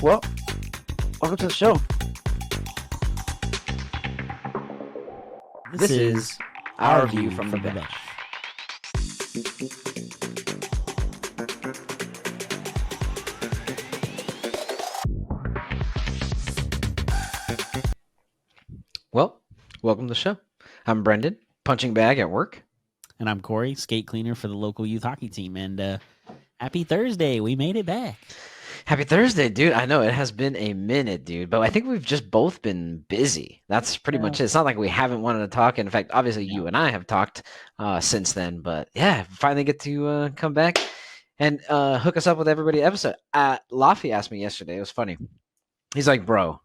Well, welcome to the show. This is our view from the bench. Well, welcome to the show. I'm Brendan, punching bag at work. And I'm Corey, skate cleaner for the local youth hockey team. And happy Thursday. We made it back. Happy Thursday, dude. I know it has been a minute, dude, but I think we've just both been busy. That's pretty much it. It's not like we haven't wanted to talk. In fact, obviously you and I have talked since then, but yeah, finally get to come back and hook us up with everybody episode. Laffy asked me yesterday. It was funny. He's like, bro,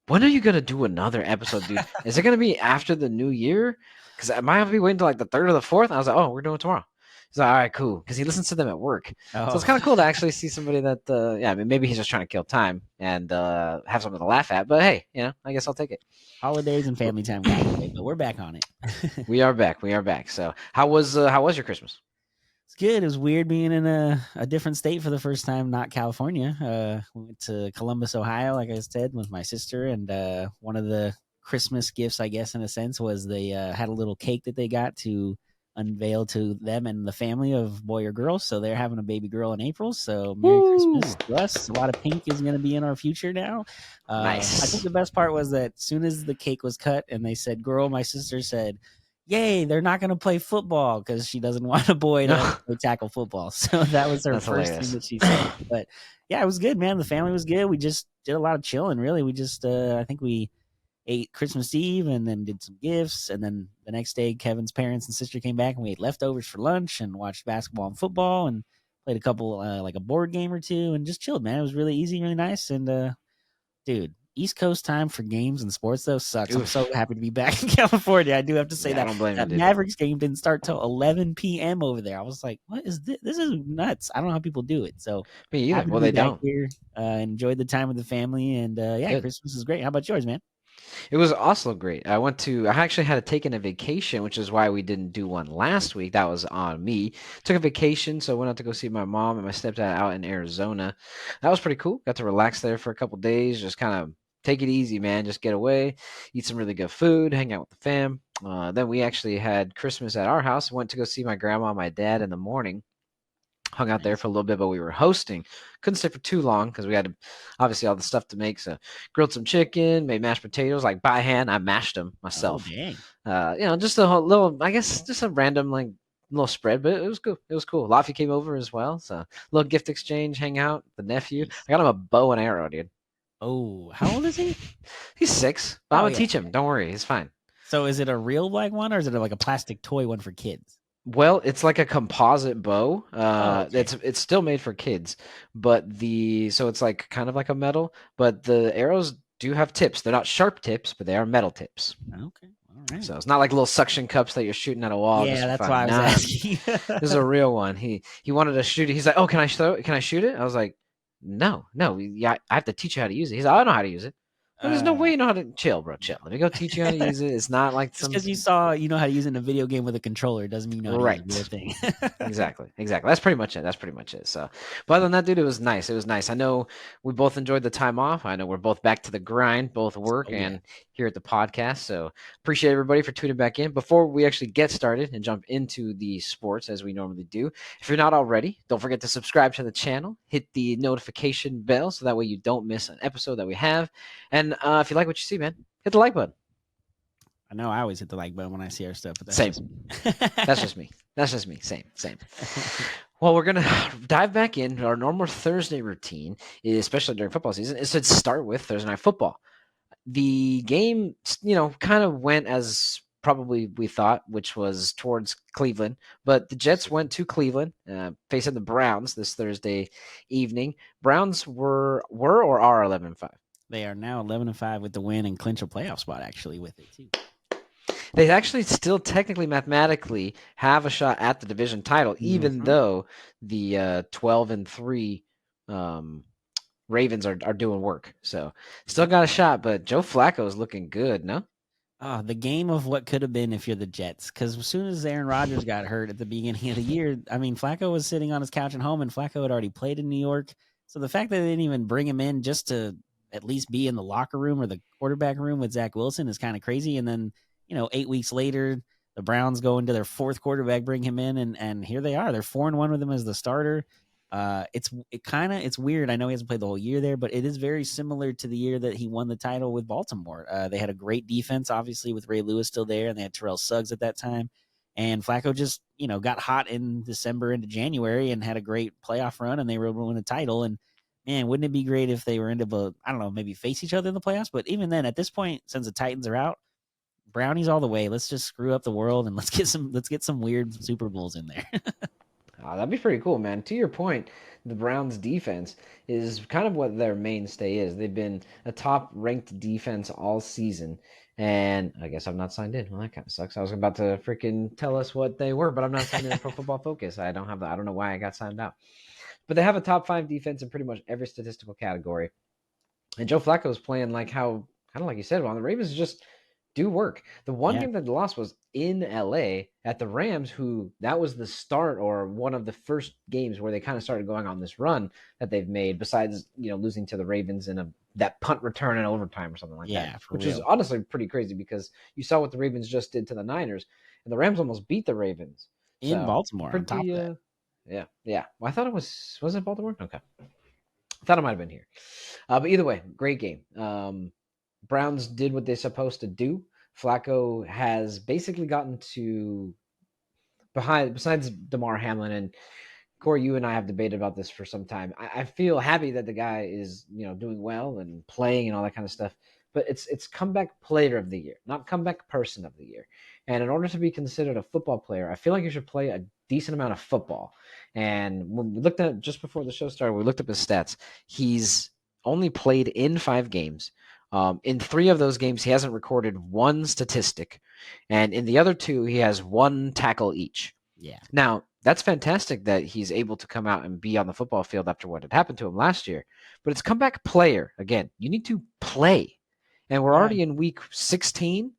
when are you going to do another episode, dude? Is it going to be after the new year? Because I might have to be waiting till like the 3rd or the 4th. And I was like, oh, we're doing it tomorrow. He's like, all right, cool. Because he listens to them at work. So it's kind of cool to actually see somebody that, I mean, maybe he's just trying to kill time and have something to laugh at. But hey, I guess I'll take it. Holidays and family time got away, but we're back on it. We are back. So how was your Christmas? It's good. It was weird being in a different state for the first time, not California. We went to Columbus, Ohio, like I said, with my sister. And one of the Christmas gifts, I guess, in a sense, was they had a little cake that they got to unveil to them and the family of boy or girl. So they're having a baby girl in April. So Merry Christmas to us. A lot of pink is going to be in our future now. Nice. I think the best part was that as soon as the cake was cut and they said girl, my sister said, yay, they're not going to play football because she doesn't want a boy to tackle football. So that was her first thing that she said. But yeah, it was good, man. The family was good. We just did a lot of chilling, really. We just, I think we ate Christmas Eve and then did some gifts. And then the next day, Kevin's parents and sister came back and we ate leftovers for lunch and watched basketball and football and played a couple, like a board game or two and just chilled, man. It was really easy, really nice. And dude, East Coast time for games and sports, though, sucks. I'm so happy to be back in California. I do have to say that. I don't blame that you, Mavericks game didn't start till 11 p.m. over there. I was like, what is this? This is nuts. I don't know how people do it. So, me either. Well, they don't. Here, enjoyed the time with the family. And yeah, good. Christmas is great. How about yours, man? It was also great. I actually had to take in a vacation, which is why we didn't do one last week. That was on me. Took a vacation, so I went out to go see my mom and my stepdad out in Arizona. That was pretty cool. Got to relax there for a couple days, just kind of take it easy, man. Just get away, eat some really good food, hang out with the fam. Then we actually had Christmas at our house. Went to go see my grandma and my dad in the morning. Hung out there for a little bit, but we were hosting. Couldn't stay for too long because we had obviously all the stuff to make. So grilled some chicken, made mashed potatoes like by hand. I mashed them myself. Oh, dang. Just a little, I guess, just a random like little spread, but it was cool. It was cool. Laffy came over as well, so little gift exchange, hang out. The nephew, I got him a bow and arrow, dude. Oh, how old is he? He's 6. But I'm gonna teach him. Don't worry, he's fine. So is it a real black one or is it like a plastic toy one for kids? Well, it's like a composite bow. It's still made for kids, but so it's like kind of like a metal, but the arrows do have tips. They're not sharp tips, but they are metal tips. Okay. All right. So it's not like little suction cups that you're shooting at a wall. Yeah, that's why I was asking. This is a real one. He wanted to shoot it. He's like, "Oh, can I shoot it?" I was like, "No. Yeah, I have to teach you how to use it." He's like, "I know how to use it." Well, there's no way you know how to chill, bro. Chill. Let me go teach you how to use it. It's not like just because you know how to use it in a video game with a controller doesn't mean you know how to use the real thing. Exactly. That's pretty much it. So, but other than that, dude, it was nice. I know we both enjoyed the time off. I know we're both back to the grind, both work and here at the podcast. So appreciate everybody for tuning back in. Before we actually get started and jump into the sports as we normally do, if you're not already, don't forget to subscribe to the channel, hit the notification bell so that way you don't miss an episode that we have. And if you like what you see, man, hit the like button. I know I always hit the like button when I see our stuff. But Same. That's just me. Same. Well, we're going to dive back in. Our normal Thursday routine, especially during football season, is to start with Thursday Night Football. The game, kind of went as probably we thought, which was towards Cleveland. But the Jets went to Cleveland, facing the Browns this Thursday evening. Browns were or are 11-5. They are now 11-5 with the win and clinch a playoff spot, actually, with it, too. They actually still technically, mathematically, have a shot at the division title, even though the 12-3 Ravens are doing work. So still got a shot, but Joe Flacco is looking good, no? The game of what could have been if you're the Jets. Because as soon as Aaron Rodgers got hurt at the beginning of the year, I mean, Flacco was sitting on his couch at home, and Flacco had already played in New York. So the fact that they didn't even bring him in just to at least be in the locker room or the quarterback room with Zach Wilson is kind of crazy. And then, 8 weeks later, the Browns go into their fourth quarterback, bring him in, and here they are. They're 4-1 with him as the starter. It's weird. I know he hasn't played the whole year there, but it is very similar to the year that he won the title with Baltimore. They had a great defense, obviously, with Ray Lewis still there, and they had Terrell Suggs at that time. And Flacco just, got hot in December into January and had a great playoff run, and they were able to win a title. And man, wouldn't it be great if they were I don't know, maybe face each other in the playoffs? But even then, at this point, since the Titans are out, Brownies all the way. Let's just screw up the world and let's get some weird Super Bowls in there. Oh, that'd be pretty cool, man. To your point, the Browns defense is kind of what their mainstay is. They've been a top-ranked defense all season, and I guess I'm not signed in. Well, that kind of sucks. I was about to freaking tell us what they were, but I'm not signed in for Football Focus. I don't know why I got signed out. But they have a top 5 defense in pretty much every statistical category. And Joe Flacco is playing like how, kind of like you said, well, the Ravens just do work. The one game that they lost was in LA at the Rams, who that was the start or one of the first games where they kind of started going on this run that they've made, besides, losing to the Ravens in that punt return in overtime or something like that, which is honestly pretty crazy because you saw what the Ravens just did to the Niners, and the Rams almost beat the Ravens. In Baltimore, on top of that. Yeah. Well, I thought it was it Baltimore? Okay. I thought it might have been here. But either way, great game. Browns did what they're supposed to do. Flacco has basically gotten to besides Damar Hamlin, and Corey, you and I have debated about this for some time. I feel happy that the guy is, doing well and playing and all that kind of stuff. But it's comeback player of the year, not comeback person of the year. And in order to be considered a football player, I feel like you should play a decent amount of football. And when we looked at just before the show started, we looked up his stats. He's only played in 5 games. In 3 of those games, he hasn't recorded one statistic, and in the other 2, he has 1 tackle each. Yeah. Now, that's fantastic that he's able to come out and be on the football field after what had happened to him last year. But it's comeback player. Again, you need to play. And we're already in week 16,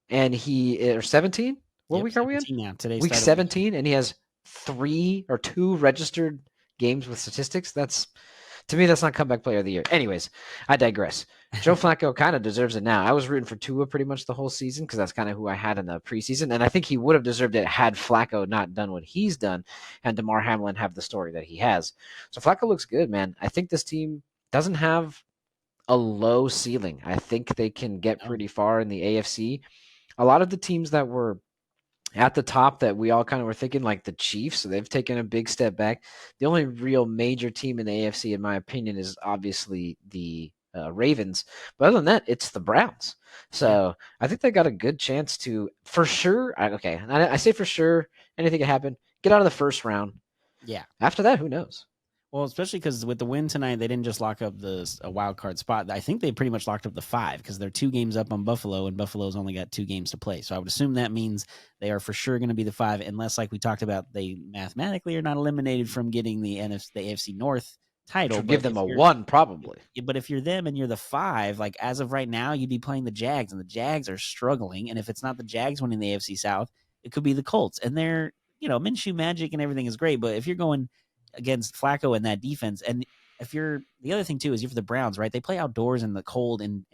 and or 17? What week are we in? Now. Today's week 17, and he has 2 registered games with statistics. To me, that's not comeback player of the year. Anyways, I digress. Joe Flacco kind of deserves it now. I was rooting for Tua pretty much the whole season because that's kind of who I had in the preseason, and I think he would have deserved it had Flacco not done what he's done and Damar Hamlin have the story that he has. So Flacco looks good, man. I think this team doesn't have a low ceiling. I think they can get pretty far in the AFC. A lot of the teams that were at the top that we all kind of were thinking, like the Chiefs, so they've taken a big step back. The only real major team in the AFC, in my opinion, is obviously the Ravens. But other than that, it's the Browns. So I think they got a good chance to, for sure. I say for sure, anything can happen. Get out of the first round. Yeah. After that, who knows? Well, especially because with the win tonight, they didn't just lock up a wild card spot. I think they pretty much locked up the 5 because they're 2 games up on Buffalo, and Buffalo's only got 2 games to play. So I would assume that means they are for sure going to be the 5, unless, like we talked about, they mathematically are not eliminated from getting the AFC North title. Which give them a 1 probably. But if you're them and you're the 5, like as of right now, you'd be playing the Jags, and the Jags are struggling. And if it's not the Jags winning the AFC South, it could be the Colts. And they're, Minshew magic and everything is great, but if you're going against Flacco and that defense, and if you're the other thing too is you're for the Browns, right? They play outdoors in the cold in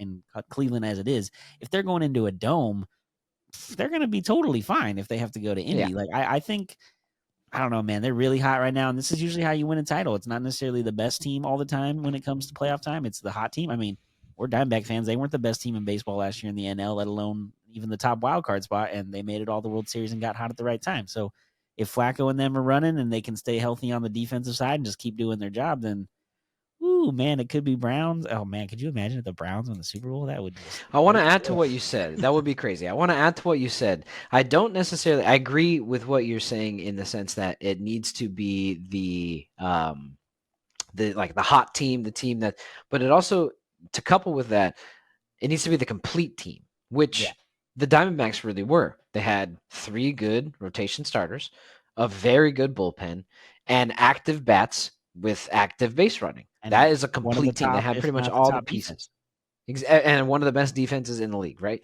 Cleveland as it is. If they're going into a dome, they're going to be totally fine if they have to go to Indy. Yeah. Like I think, I don't know, man, they're really hot right now, and this is usually how you win a title. It's not necessarily the best team all the time when it comes to playoff time. It's the hot team. I mean, we're Diamondback fans. They weren't the best team in baseball last year in the NL, let alone even the top wild card spot, and they made it all the World Series and got hot at the right time. So if Flacco and them are running and they can stay healthy on the defensive side and just keep doing their job, then, ooh, man, it could be Browns. Oh, man, could you imagine if the Browns won the Super Bowl? That would just... I want to add to what you said. That would be crazy. I want to add to what you said. I agree with what you're saying in the sense that it needs to be the hot team, the team that, but it also, to couple with that, it needs to be the complete team, which the Diamondbacks really were. They had 3 good rotation starters, a very good bullpen, and active bats with active base running. And that is a complete team. They had pretty much all the pieces. And one of the best defenses in the league, right?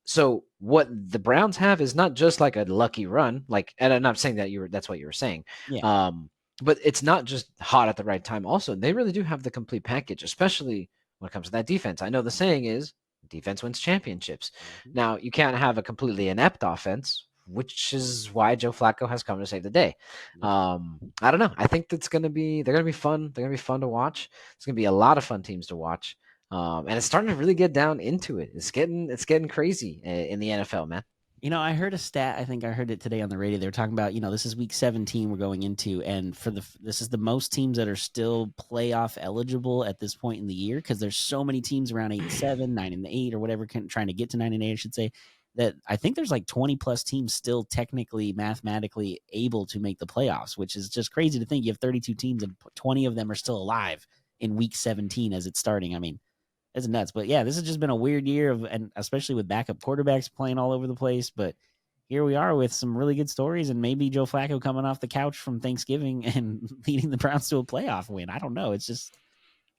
So what the Browns have is not just like a lucky run, and I'm not saying that that's what you were saying. Yeah. But it's not just hot at the right time. Also, they really do have the complete package, especially when it comes to that defense. I know the saying is defense wins championships. Mm-hmm. Now, you can't have a completely inept offense, which is why Joe Flacco has come to save the day. I don't know. I think they're going to be fun. They're going to be fun to watch. It's going to be a lot of fun teams to watch. And it's starting to really get down into it. It's getting crazy in the NFL, man. I heard a stat. I think I heard it today on the radio. They were talking about, this is week 17 we're going into, and this is the most teams that are still playoff eligible at this point in the year, because there's so many teams around 8-7, 9-8, or whatever, trying to get to 9-8, I should say. That I think there's like 20 plus teams still technically, mathematically able to make the playoffs, which is just crazy to think. You have 32 teams and 20 of them are still alive in week 17 as it's starting. I mean, it's nuts. But yeah, this has just been a weird year and especially with backup quarterbacks playing all over the place. But here we are with some really good stories, and maybe Joe Flacco coming off the couch from Thanksgiving and leading the Browns to a playoff win. I don't know. It's just,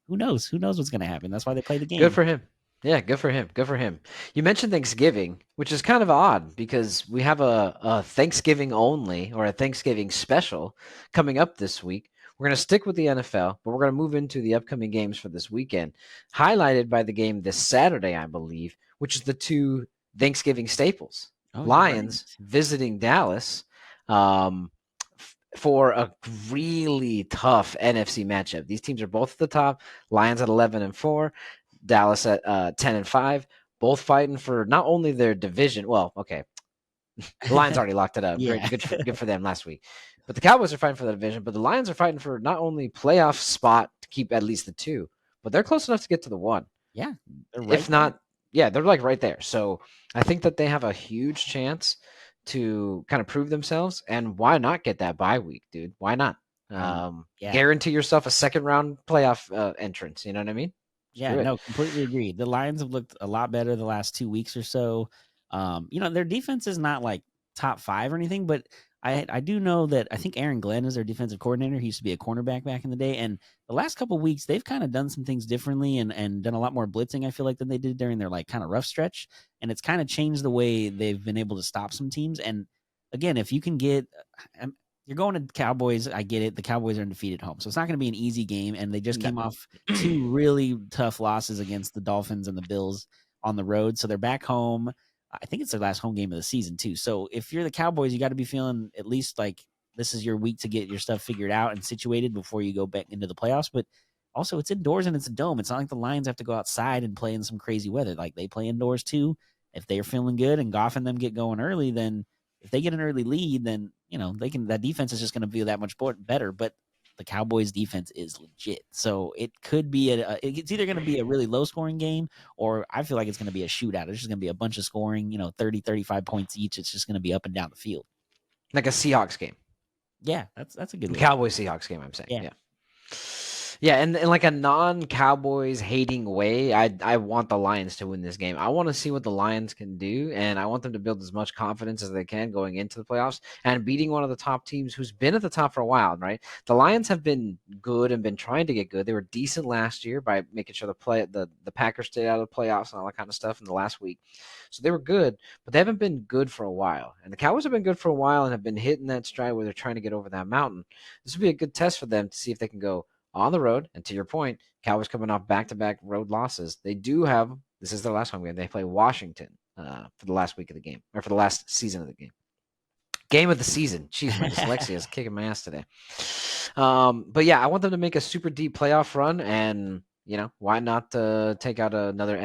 who knows? Who knows what's going to happen? That's why they play the game. Good for him. Yeah, good for him. Good for him. You mentioned Thanksgiving, which is kind of odd because we have a Thanksgiving only or a Thanksgiving special coming up this week. We're going to stick with the NFL, but we're going to move into the upcoming games for this weekend, highlighted by the game this Saturday, I believe, which is the two Thanksgiving staples. Lions visiting Dallas for a really tough NFC matchup. These teams are both at the top. Lions at 11-4, Dallas at 10-5, both fighting for not only their division. Well, okay, the Lions already locked it up. Yeah. Good for them last week. But the Cowboys are fighting for the division. But the Lions are fighting for not only playoff spot to keep at least the 2, but they're close enough to get to the 1. Yeah, if not, yeah, they're like right there. So I think that they have a huge chance to kind of prove themselves. And why not get that bye week, dude? Why not? Guarantee yourself a second round playoff entrance. You know what I mean? Yeah, no, completely agree. The Lions have looked a lot better the last 2 weeks or so. Their defense is not like top 5 or anything, but I do know that I think Aaron Glenn is their defensive coordinator. He used to be a cornerback back in the day. And the last couple of weeks, they've kind of done some things differently and done a lot more blitzing, I feel like, than they did during their like kind of rough stretch. And it's kind of changed the way they've been able to stop some teams. And again, if you can get you're going to Cowboys, I get it. The Cowboys are undefeated at home, so it's not going to be an easy game. And they just came off 2 really tough losses against the Dolphins and the Bills on the road. So they're back home. I think it's their last home game of the season too. So if you're the Cowboys, you got to be feeling at least like this is your week to get your stuff figured out and situated before you go back into the playoffs. But also it's indoors and it's a dome. It's not like the Lions have to go outside and play in some crazy weather. Like they play indoors too. If they're feeling good and Goff and them get going early, then if they get an early lead, then that defense is just going to be that much better. But the Cowboys defense is legit. So it could be it's either going to be a really low scoring game, or I feel like it's going to be a shootout. It's just going to be a bunch of scoring, 30, 35 points each. It's just going to be up and down the field. Like a Seahawks game. Yeah, that's a good one. Cowboys Seahawks game, I'm saying. Yeah. Yeah, and in like a non-Cowboys hating way, I want the Lions to win this game. I want to see what the Lions can do, and I want them to build as much confidence as they can going into the playoffs and beating one of the top teams who's been at the top for a while, right? The Lions have been good and been trying to get good. They were decent last year by making sure the Packers stayed out of the playoffs and all that kind of stuff in the last week. So they were good, but they haven't been good for a while. And the Cowboys have been good for a while and have been hitting that stride where they're trying to get over that mountain. This would be a good test for them to see if they can go on the road. And to your point, Cowboys coming off back-to-back road losses. They do have, this is their last home game. They play Washington for the last week of the game, or for the last season of the game. Game of the season. Jeez, my dyslexia is kicking my ass today. But yeah, I want them to make a super deep playoff run, and why not take out another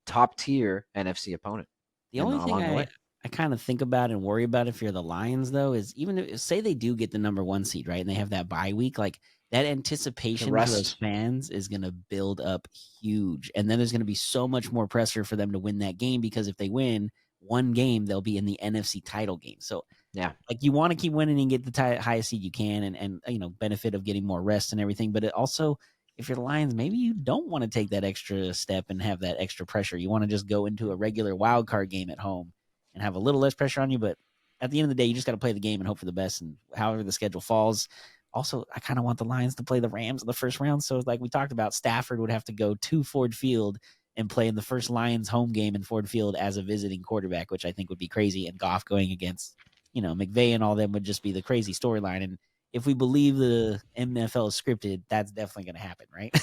top tier NFC opponent? The only thing I kind of think about and worry about if you're the Lions, though, is even if, say they do get the number 1 seed, right, and they have that bye week, like that anticipation for those fans is going to build up huge. And then there's going to be so much more pressure for them to win that game, because if they win one game, they'll be in the NFC title game. So yeah, like you want to keep winning and get the highest seed you can, and benefit of getting more rest and everything. But it also, if you're the Lions, maybe you don't want to take that extra step and have that extra pressure. You want to just go into a regular wild card game at home and have a little less pressure on you. But at the end of the day, you just got to play the game and hope for the best. And however the schedule falls. Also, I kind of want the Lions to play the Rams in the first round. So like we talked about, Stafford would have to go to Ford Field and play in the first Lions home game in Ford Field as a visiting quarterback, which I think would be crazy. And Goff going against, McVay and all them would just be the crazy storyline. And if we believe the NFL is scripted, that's definitely going to happen, right?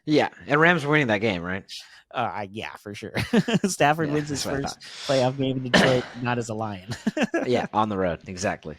Yeah, and Rams winning that game, right? Yeah, for sure. Stafford wins his first playoff game in Detroit, not as a Lion. Yeah, on the road, exactly.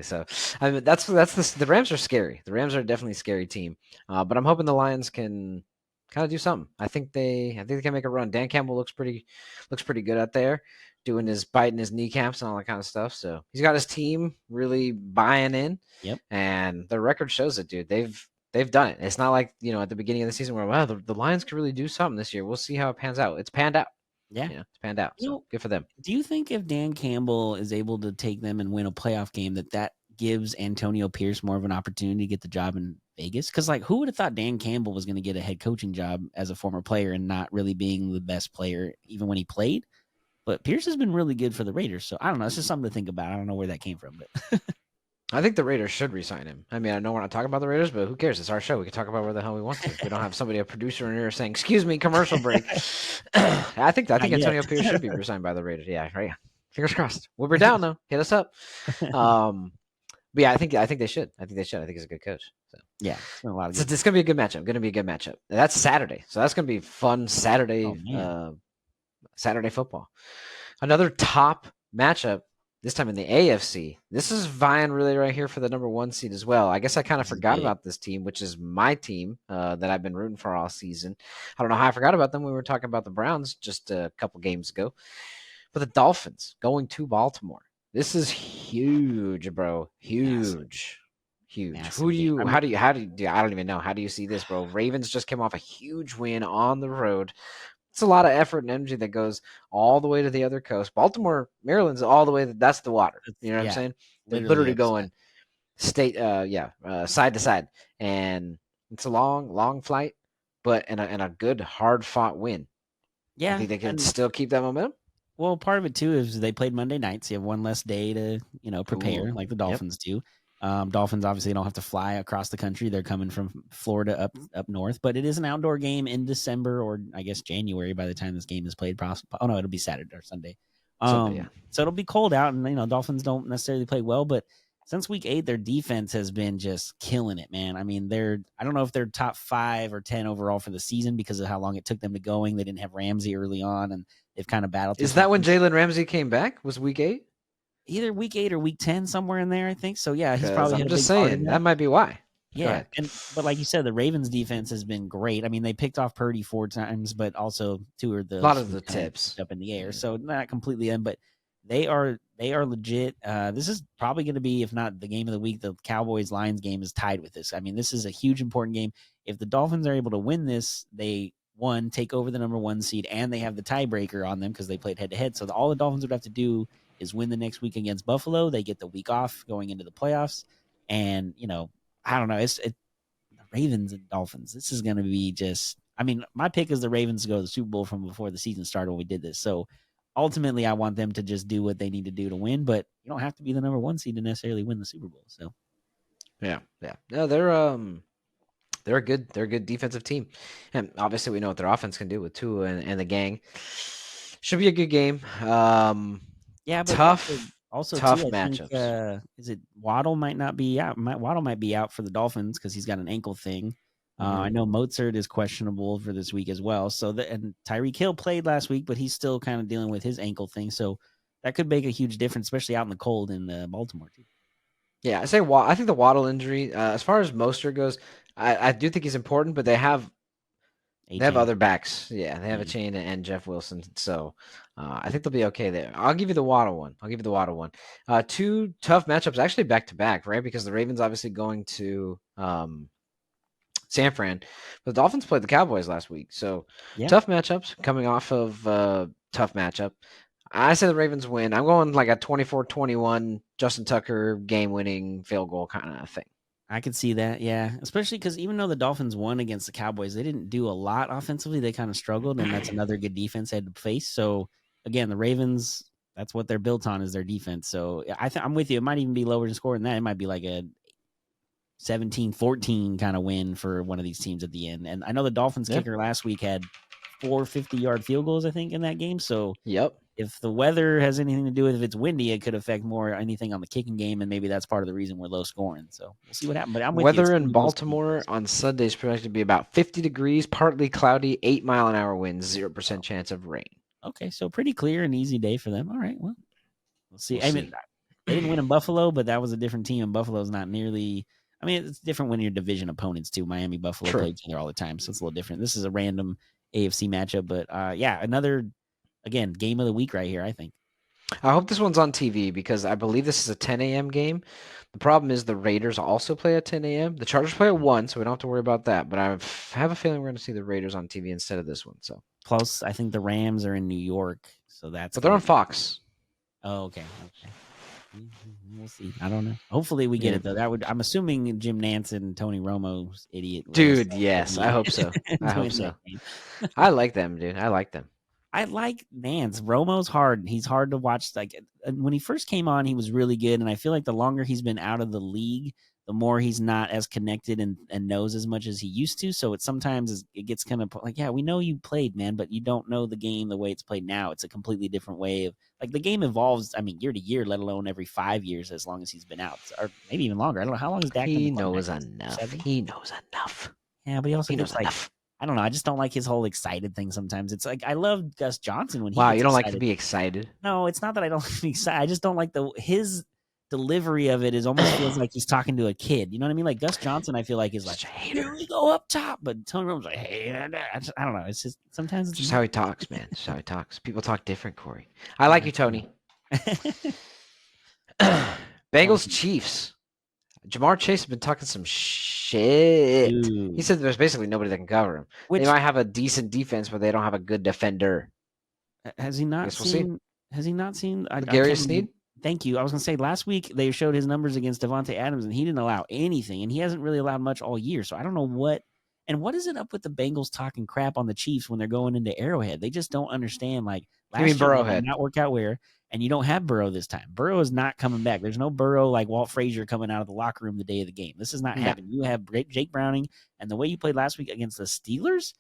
So, I mean, that's the Rams are scary. The Rams are definitely a scary team, but I'm hoping the Lions can kind of do something. I think they can make a run. Dan Campbell looks pretty good out there, doing his biting his kneecaps and all that kind of stuff. So he's got his team really buying in. Yep. And the record shows it, dude. They've done it. It's not like, at the beginning of the season where, wow, the Lions could really do something this year. We'll see how it pans out. It's panned out. Yeah. It's panned out. So good for them. Do you think if Dan Campbell is able to take them and win a playoff game, that gives Antonio Pierce more of an opportunity to get the job in Vegas? Because, like, who would have thought Dan Campbell was going to get a head coaching job as a former player and not really being the best player even when he played? But Pierce has been really good for the Raiders. So I don't know. It's just something to think about. I don't know where that came from, but I think the Raiders should re-sign him. I mean, I know we're not talking about the Raiders, but who cares? It's our show. We can talk about where the hell we want to. We don't have a producer in here saying, "Excuse me, commercial break." I think Antonio Pierce should be re-signed by the Raiders. Yeah, right. Fingers crossed. We're down though. Hit us up. But yeah, I think they should. I think he's a good coach. So yeah, it's gonna be a good matchup. That's Saturday, so that's gonna be fun Saturday. Saturday football. Another top matchup. This time in the AFC. This is vying really right here for the number 1 seed as well. I guess I kind of forgot about this team, which is my team that I've been rooting for all season. I don't know how I forgot about them when we were talking about the Browns just a couple games ago. But the Dolphins going to Baltimore. This is huge, bro. Huge. Massive. I don't even know. How do you see this, bro? Ravens just came off a huge win on the road. It's a lot of effort and energy that goes all the way to the other coast. Baltimore, Maryland's all the way. That's the water. You know what I'm saying? They're literally going state, side to side, and it's a long flight, but and a good hard fought win. Yeah, I think they can still keep that momentum. Well, part of it too is they played Monday night, so you have one less day to prepare, like the Dolphins do. Dolphins obviously don't have to fly across the country. They're coming from Florida up north, but it is an outdoor game in December or I guess January by the time this game is played. Oh no, it'll be Saturday or Sunday. So it'll be cold out, and Dolphins don't necessarily play well, but since week 8, their defense has been just killing it, man. I mean, I don't know if they're top 5 or 10 overall for the season because of how long it took them to going. They didn't have Ramsey early on, and they've kind of battled. Is that when Jalen Ramsey came back? Was week 8? Either week 8 or week 10, somewhere in there, I think. So yeah, he's probably. I'm just saying that might be why. Yeah, but like you said, the Ravens defense has been great. I mean, they picked off Purdy 4 times, but also 2 of the a lot of the tips up in the air. So not completely in, but they are legit. This is probably going to be, if not the game of the week, the Cowboys-Lions game is tied with this. I mean, this is a huge important game. If the Dolphins are able to win this, they take over the number 1 seed, and they have the tiebreaker on them because they played head-to-head. So all the Dolphins would have to do is win the next week against Buffalo. They get the week off going into the playoffs. And, I don't know. It's the Ravens and Dolphins. This is going to be just – I mean, my pick is the Ravens to go to the Super Bowl from before the season started when we did this. So, ultimately, I want them to just do what they need to do to win. But you don't have to be the number 1 seed to necessarily win the Super Bowl. So, yeah. No, they're a good defensive team. And obviously, we know what their offense can do with Tua and the gang. Should be a good game. But tough matchups. Think, is it Waddle might not be out? Waddle might be out for the Dolphins because he's got an ankle thing. I know Mozart is questionable for this week as well. So and Tyreek Hill played last week, but he's still kind of dealing with his ankle thing. So that could make a huge difference, especially out in the cold in Baltimore too. Yeah, I think the Waddle injury, as far as Mostert goes, I do think he's important, but they have other backs. Yeah, they have a chain and Jeff Wilson. So I think they'll be okay there. I'll give you the Waddle one. 2 tough matchups, actually back to back, right? Because the Ravens obviously going to San Fran, but the Dolphins played the Cowboys last week. So tough matchups coming off of tough matchup. I say the Ravens win. I'm going like a 24-21 Justin Tucker game-winning field goal kind of thing. I could see that, yeah. Especially because even though the Dolphins won against the Cowboys, they didn't do a lot offensively. They kind of struggled, and that's another good defense they had to face. So, again, the Ravens, that's what they're built on is their defense. So, I'm with you. It might even be lower in score than that. It might be like a 17-14 kind of win for one of these teams at the end. And I know the Dolphins kicker last week had 4 50-yard field goals, I think, in that game. So, if the weather has anything to do with if it's windy, it could affect more anything on the kicking game, and maybe that's part of the reason we're low scoring. So we'll see what happens. But I'm with you. Weather in Baltimore on Sunday is projected to be about 50 degrees, partly cloudy, 8-mile-an-hour winds, 0% chance of rain. Okay, so pretty clear and easy day for them. All right, well, we'll see. I mean, they didn't win in Buffalo, but that was a different team, and Buffalo's not nearly. I mean, it's different when you're division opponents too. Miami, Buffalo play each other all the time, so it's a little different. This is a random AFC matchup, but yeah, another again game of the week right here. I think. I hope this one's on TV because I believe this is a 10 a.m. game. The problem is the Raiders also play at 10 a.m. The Chargers play at 1, so we don't have to worry about that. But I have a feeling we're going to see the Raiders on TV instead of this one. So plus, I think the Rams are in New York, so that's. But they're on Fox. Oh, okay. We'll see. I don't know. Hopefully we get it though. That would. I'm assuming Jim Nantz and Tony Romo's idiot. Dude, yes, I hope so. I hope so. I like them, dude. I like them. I like Nance. Romo's hard. He's hard to watch. Like when he first came on, he was really good, and I feel like the longer he's been out of the league, the more he's not as connected and knows as much as he used to. So it gets kind of like, yeah, we know you played, man, but you don't know the game the way it's played now. It's a completely different way of like the game evolves. I mean, year to year, let alone every 5 years, as long as he's been out, or maybe even longer. I don't know how long is Dak. He knows enough. 7? He knows enough. Yeah, but he also gets like. I don't know. I just don't like his whole excited thing sometimes. It's like I love Gus Johnson when he. Wow, you don't excited. Like to be excited? No, it's not that I don't like to be excited. I just don't like his delivery of it. Is almost feels like he's talking to a kid. You know what I mean? Like Gus Johnson, I feel like is like, here we go up top, but Tony Romo's like, hey, I don't know. It's just sometimes it's just how he talks, man. Just how he talks. People talk different, Corey. I like you, Tony. Bengals Chiefs. Jamar Chase has been talking some shit. Dude. He said there's basically nobody that can cover him. They might have a decent defense, but they don't have a good defender. Has he not seen? Has he not seen Gary Sneed? Thank you. I was going to say last week they showed his numbers against Devontae Adams, and he didn't allow anything, and he hasn't really allowed much all year. So I don't know what. And what is it up with the Bengals talking crap on the Chiefs when they're going into Arrowhead? They just don't understand. Like last year, Burrowhead did not work out where. And you don't have Burrow this time. Burrow is not coming back. There's no Burrow like Walt Frazier coming out of the locker room the day of the game. This is not happening. You have Jake Browning, and the way you played last week against the Steelers,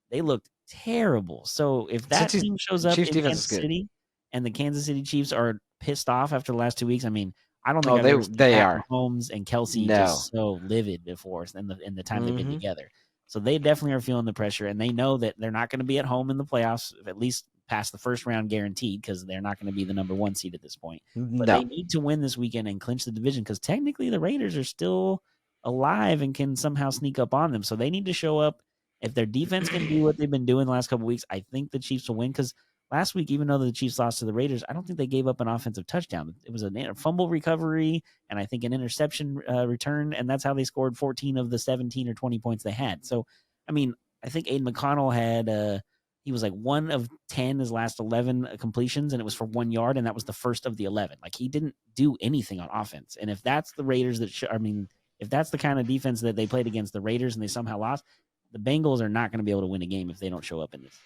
they looked terrible. So if that team shows up in Kansas City and the Kansas City Chiefs are pissed off after the last 2 weeks, I mean, I don't think they are. Mahomes and Kelsey just so livid before in the time they've been together. So they definitely are feeling the pressure, and they know that they're not going to be at home in the playoffs, at least past the first round guaranteed, because they're not going to be the number 1 seed at this point. But they need to win this weekend and clinch the division because technically the Raiders are still alive and can somehow sneak up on them. So they need to show up. If their defense can do what they've been doing the last couple of weeks, I think the Chiefs will win because last week, even though the Chiefs lost to the Raiders, I don't think they gave up an offensive touchdown. It was a fumble recovery and I think an interception return, and that's how they scored 14 of the 17 or 20 points they had. So, I mean, I think Aiden McConnell had he was like 1 of 10 his last 11 completions, and it was for 1 yard, and that was the first of the 11. Like, he didn't do anything on offense. And if that's the Raiders if that's the kind of defense that they played against the Raiders and they somehow lost, the Bengals are not going to be able to win a game if they don't show up in this.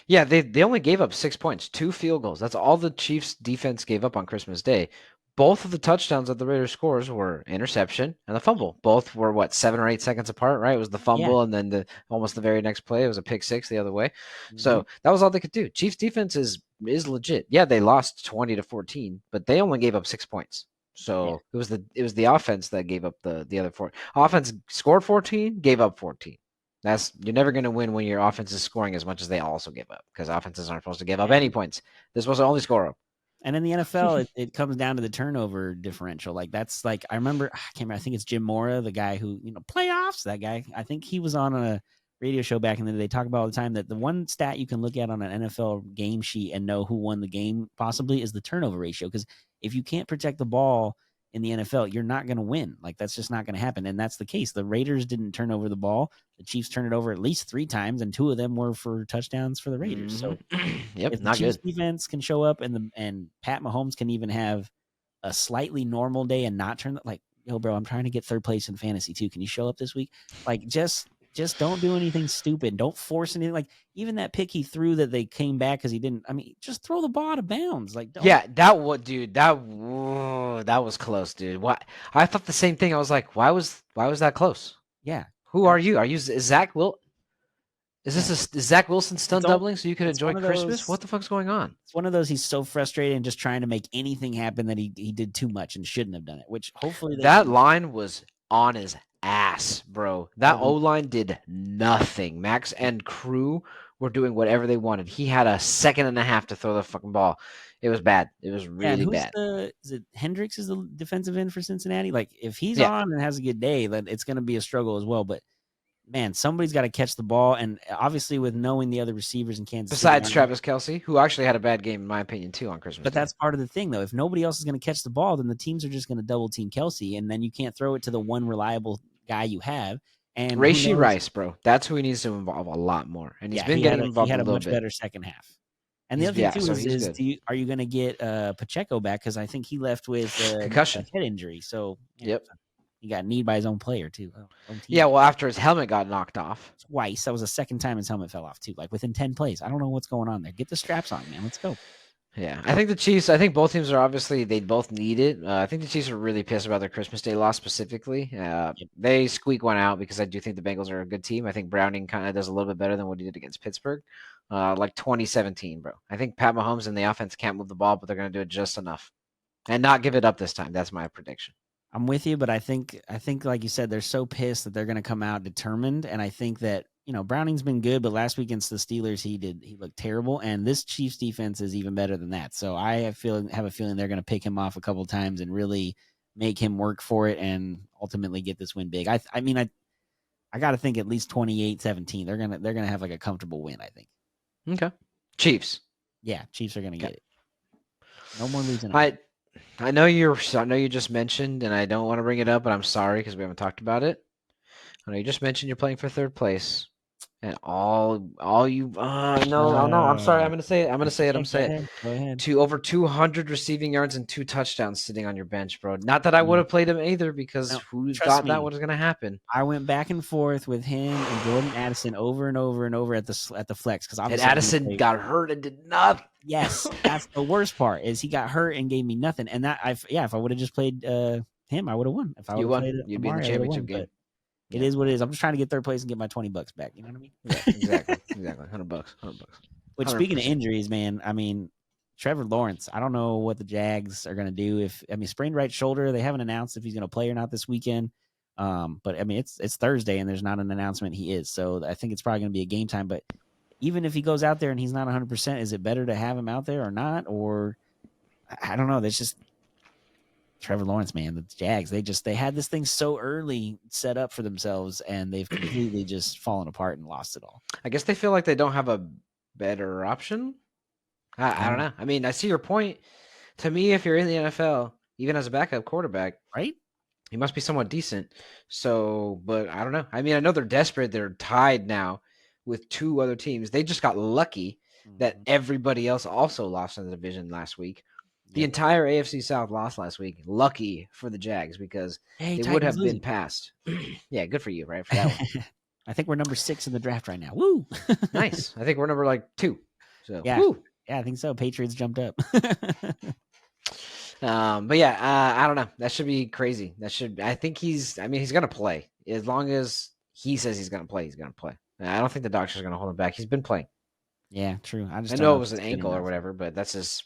Yeah, they only gave up 6 points, 2 field goals. That's all the Chiefs defense gave up on Christmas Day. Both of the touchdowns that the Raiders scores were interception and the fumble. Both were 7 or 8 seconds apart, right? It was the fumble and then almost the very next play it was a pick 6 the other way. Mm-hmm. So that was all they could do. Chiefs defense is legit. Yeah, they lost 20-14, but they only gave up 6 points. So it was the offense that gave up the other 4. Offense scored 14, gave up 14. You're never going to win when your offense is scoring as much as they also give up, because offenses aren't supposed to give up any points. They're supposed to only score up. And in the NFL, it comes down to the turnover differential. Like that's like I remember, I think it's Jim Mora, the guy who playoffs. That guy, I think he was on a radio show back in the day. They talk about all the time that the one stat you can look at on an NFL game sheet and know who won the game possibly is the turnover ratio. Because if you can't protect the ball in the NFL, you're not going to win. Like that's just not going to happen. And that's the case. The Raiders didn't turn over the ball. The Chiefs turned it over at least 3 times, and 2 of them were for touchdowns for the Raiders. So if the Chiefs defense can show up and Pat Mahomes can even have a slightly normal day and not turn like, yo, bro, I'm trying to get 3rd place in fantasy too. Can you show up this week? Like just don't do anything stupid. Don't force anything. Like even that pick he threw that they came back because he didn't. I mean, just throw the ball out of bounds. Like that was close, dude. What I thought the same thing. I was like, why was that close? Yeah. Who are you? Are you Zach Will? Is this a Zach Wilson stunt doubling so you can enjoy Christmas? What the fuck's going on? It's one of those. He's so frustrated and just trying to make anything happen that he did too much and shouldn't have done it. Which hopefully that line was on his ass, bro. That Oh, O-line did nothing. Max and crew were doing whatever they wanted. He had a second and a half to throw the fucking ball. It was bad. It was really bad. Is it Hendricks is the defensive end for Cincinnati? Like if he's on and has a good day, then it's going to be a struggle as well. But man, somebody's got to catch the ball, and obviously with knowing the other receivers in Kansas besides City, Travis Kelce, who actually had a bad game in my opinion too on Christmas. But Day. That's part of the thing, though. If nobody else is going to catch the ball, then the teams are just going to double team Kelce, and then you can't throw it to the one reliable guy you have. And Rashee Rice, bro, that's who he needs to involve a lot more, and he's been getting involved. He had a much better second half. And the other thing too is are you going to get Pacheco back? Because I think he left with concussion, head injury. So yep. He got kneed by his own player too. Yeah, well, after his helmet got knocked off twice, that was the second time his helmet fell off too. Like within 10 plays. I don't know what's going on there. Get the straps on, man. Let's go. Yeah, I think the Chiefs. I think both teams are obviously they both need it. I think the Chiefs are really pissed about their Christmas Day loss specifically. They squeak one out because I do think the Bengals are a good team. I think Browning kind of does a little bit better than what he did against Pittsburgh, like 2017, bro. I think Pat Mahomes and the offense can't move the ball, but they're going to do it just enough and not give it up this time. That's my prediction. I'm with you, but I think like you said, they're so pissed that they're going to come out determined, and I think that Browning's been good, but last week against the Steelers he looked terrible, and this Chiefs defense is even better than that. So I have a feeling they're going to pick him off a couple times and really make him work for it and ultimately get this win big. I got to think at least 28-17. They're gonna have like a comfortable win, I think. Okay, Chiefs. Yeah, Chiefs are gonna get it. No more losing. I know you just mentioned, and I don't want to bring it up, but I'm sorry because we haven't talked about it. I know you just mentioned you're playing for third place, and all you. No, I'm sorry. I'm gonna say it. I'm saying Go ahead. To over 200 receiving yards and 2 touchdowns sitting on your bench, bro. Not that I would have played him either, because who thought that was gonna happen? I went back and forth with him and Jordan Addison over and over and over at the flex because Addison got hurt and did nothing. Yes, that's the worst part is he got hurt and gave me nothing. And that if I would have just played him, I would have won. If I would have played you'd be in the championship game. It is what it is. I'm just trying to get third place and get my $20 back. You know what I mean? Yeah, exactly. $100. Which, speaking of injuries, man, I mean, Trevor Lawrence, I don't know what the Jags are going to do. Sprained right shoulder, they haven't announced if he's going to play or not this weekend. But I mean, it's Thursday and there's not an announcement he is. So I think it's probably going to be a game time. But even if he goes out there and he's not 100%, is it better to have him out there or not? Or I don't know. There's just Trevor Lawrence, man, the Jags, they had this thing so early set up for themselves and they've completely just fallen apart and lost it all. I guess they feel like they don't have a better option. I don't know. I mean, I see your point. To me, if you're in the NFL, even as a backup quarterback, right, you must be somewhat decent. So, but I don't know. I mean, I know they're desperate. They're tied now with 2 other teams. They just got lucky that everybody else also lost in the division last week. The entire AFC South lost last week. Lucky for the Jags because they would have been passed. Yeah, good for you, right? For that one. I think we're number 6 in the draft right now. Woo! Nice. I think we're number 2. So yeah, woo. Yeah, I think so. Patriots jumped up. But yeah, I don't know. That should be crazy. I think he's gonna play as long as he says he's gonna play. He's gonna play. I don't think the doctor's gonna hold him back. He's been playing. Yeah, true. I know it was an ankle or whatever, but that's just.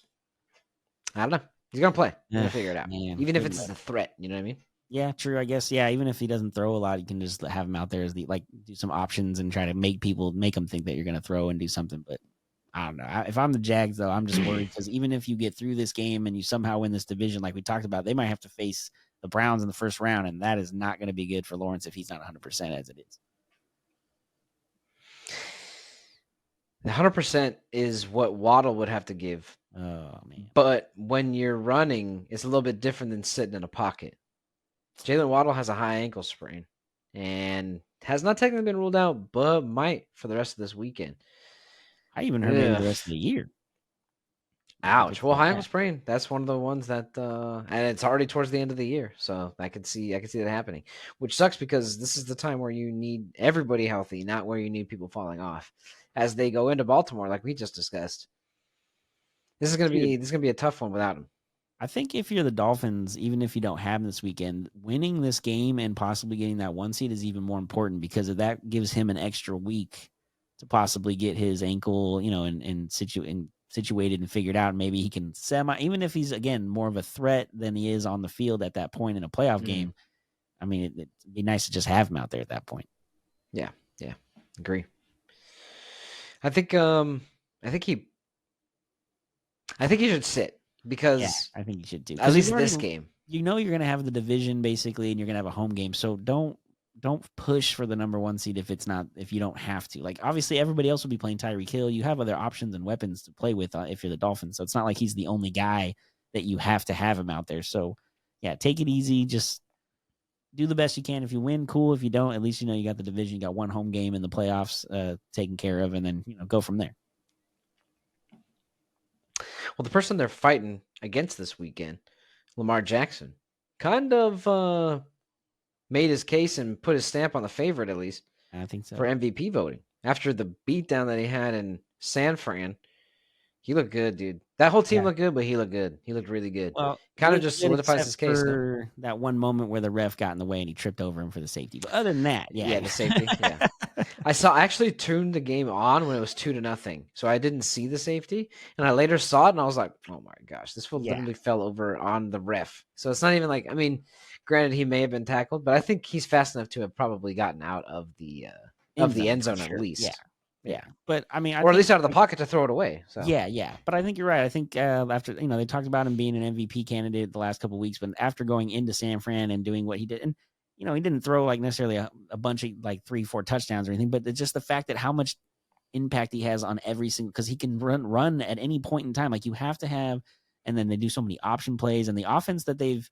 I don't know. He's gonna play. He's gonna figure it out. Man, even if it's a threat, you know what I mean? Yeah, true. I guess. Yeah, even if he doesn't throw a lot, you can just have him out there as do some options and try to make them think that you're gonna throw and do something. But I don't know. If I'm the Jags, though, I'm just worried because even if you get through this game and you somehow win this division, like we talked about, they might have to face the Browns in the first round, and that is not going to be good for Lawrence if he's not 100% as it is. The 100% is what Waddle would have to give. Oh, man. But when you're running, it's a little bit different than sitting in a pocket. Jalen Waddle has a high ankle sprain and has not technically been ruled out, but might for the rest of this weekend. I even heard maybe the rest of the year. Ouch. Well, high ankle sprain, that's one of the ones that and it's already towards the end of the year. So I can see that happening, which sucks because this is the time where you need everybody healthy, not where you need people falling off as they go into Baltimore, like we just discussed. This is gonna be a tough one without him. I think if you're the Dolphins, even if you don't have him this weekend, winning this game and possibly getting that 1 seed is even more important because that gives him an extra week to possibly get his ankle, and situated and figured out. Maybe he can even if he's, again, more of a threat than he is on the field at that point in a playoff game. I mean, it'd be nice to just have him out there at that point. Yeah, agree. I think he should sit because I think he should too. At least this game. You're going to have the division basically, and you're going to have a home game. So don't push for the number 1 seed if you don't have to. Like, obviously everybody else will be playing Tyreek Hill. You have other options and weapons to play with if you're the Dolphins. So it's not like he's the only guy that you have to have him out there. So yeah, take it easy. Just do the best you can. If you win, cool. If you don't, at least you got the division. You got one home game in the playoffs taken care of, and then go from there. Well, the person they're fighting against this weekend, Lamar Jackson, kind of made his case and put his stamp on the favorite, at least. I think so. For MVP voting. After the beatdown that he had in San Fran, he looked good, dude. That whole team looked good, but he looked good. He looked really good. Well, kind of just solidifies his case. For that one moment where the ref got in the way and he tripped over him for the safety. But other than that, the safety. Yeah, I actually tuned the game on when it was 2-0, so I didn't see the safety, and I later saw it and I was like, oh my gosh, this fool literally fell over on the ref. So it's not even like, I mean, granted he may have been tackled, but I think he's fast enough to have probably gotten out of the end zone at least. Yeah, but I mean, or at least out of the pocket to throw it away. So yeah. But I think you're right. I think after they talked about him being an MVP candidate the last couple of weeks, but after going into San Fran and doing what he did, and he didn't throw like necessarily a bunch of like 3-4 touchdowns or anything, but it's just the fact that how much impact he has on every single, because he can run at any point in time. Like, you have to have, and then they do so many option plays, and the offense that they've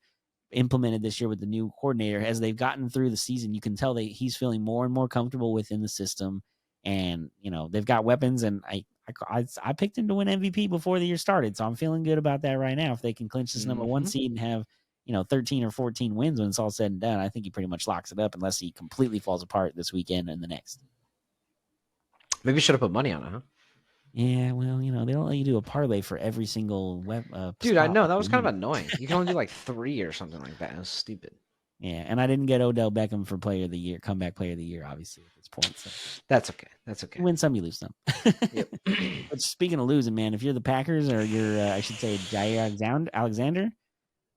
implemented this year with the new coordinator, as they've gotten through the season, you can tell he's feeling more and more comfortable within the system. And they've got weapons, and I picked him to win MVP before the year started, so I'm feeling good about that right now. If they can clinch this number 1 seed and have 13 or 14 wins when it's all said and done, I think he pretty much locks it up, unless he completely falls apart this weekend and the next. Maybe you should have put money on it, huh? Yeah, well, they don't let you do a parlay for every single dude. I know that was kind of annoying. You can only do like 3 or something like that. It was stupid. Yeah, and I didn't get Odell Beckham for Player of the Year, comeback Player of the Year, obviously, at this point. So. That's okay. You win some, you lose some. Yep. But speaking of losing, man, if you're the Packers, or you're, I should say, Jair Alexander,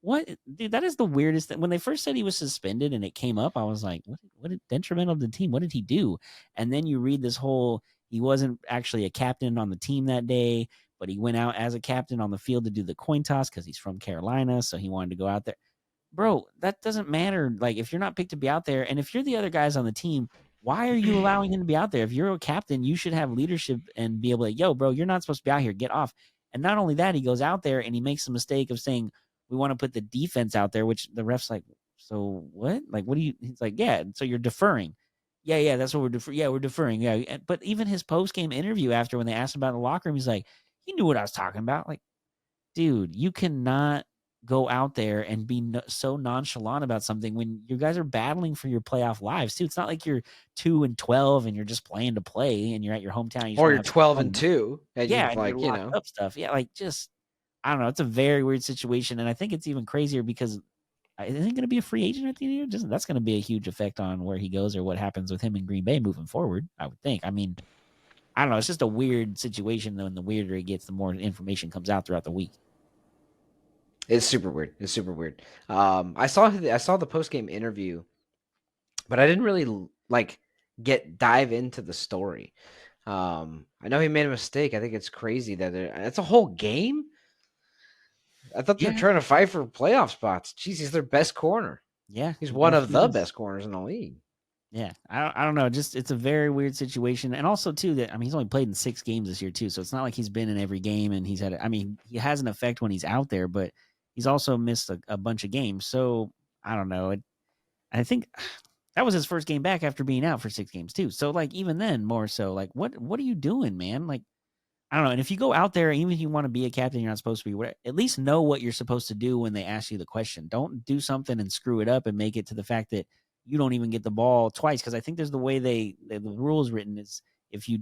what, dude? That is the weirdest thing. When they first said he was suspended and it came up, I was like, what detrimental to the team? What did he do? And then you read this whole, he wasn't actually a captain on the team that day, but he went out as a captain on the field to do the coin toss because he's from Carolina, so he wanted to go out there. Bro, that doesn't matter. Like, if you're not picked to be out there, and if you're the other guys on the team, why are you allowing him to be out there? If you're a captain, you should have leadership and be able to, yo, bro, you're not supposed to be out here. Get off. And not only that, he goes out there and he makes the mistake of saying, we want to put the defense out there, which the ref's like, so what? Like, what do you? He's like, yeah, so you're deferring. Yeah, that's what we're deferring. Yeah, we're deferring. Yeah. But even his post-game interview after, when they asked him about the locker room, he's like, he knew what I was talking about. Like, dude, you cannot go out there and be so nonchalant about something when you guys are battling for your playoff lives too. It's not like you're 2-12 and you're just playing to play and you're at your hometown. Or you're 12-2. And yeah, like, up stuff. Yeah, like, just, I don't know. It's a very weird situation, and I think it's even crazier because isn't he going to be a free agent at the end of the year? That's going to be a huge effect on where he goes or what happens with him in Green Bay moving forward, I would think. I mean, I don't know. It's just a weird situation, though, and the weirder it gets, the more information comes out throughout the week. It's super weird. I saw the post-game interview, but I didn't really dive into the story. I know he made a mistake. I think it's crazy that it's a whole game. I thought they're trying to fight for playoff spots. Jeez, he's their best corner. Yeah, he's one of the best corners in the league. Yeah, I don't know. Just, it's a very weird situation, and also too that, I mean, he's only played in 6 games this year too, so it's not like he's been in every game and he's had. I mean, he has an effect when he's out there, but he's also missed a bunch of games. So I don't know. I think that was his first game back after being out for 6 games too. So, like, even then, more so, like, what are you doing, man? Like, I don't know. And if you go out there, even if you want to be a captain, you're not supposed to be, at least know what you're supposed to do when they ask you the question. Don't do something and screw it up and make it to the fact that you don't even get the ball twice. Because I think there's the way the rule is written is if you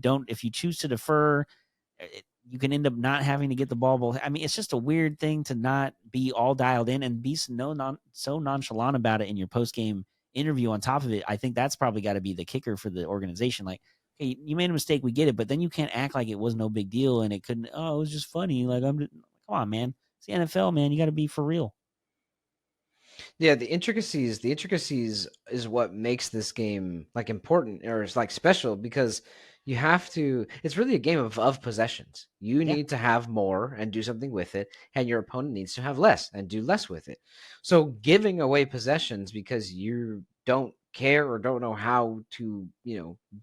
choose to defer, you can end up not having to get the ball. I mean, it's just a weird thing to not be all dialed in and be so nonchalant about it in your post-game interview on top of it. I think that's probably got to be the kicker for the organization. Like, okay, you made a mistake, we get it, but then you can't act like it was no big deal and it couldn't. Oh, it was just funny. Like come on, man. It's the NFL, man. You got to be for real. Yeah, the intricacies is what makes this game like important or it's like special because you have to. It's really a game of possessions. You Yeah. need to have more and do something with it, and your opponent needs to have less and do less with it. So giving away possessions because you don't care or don't know how to,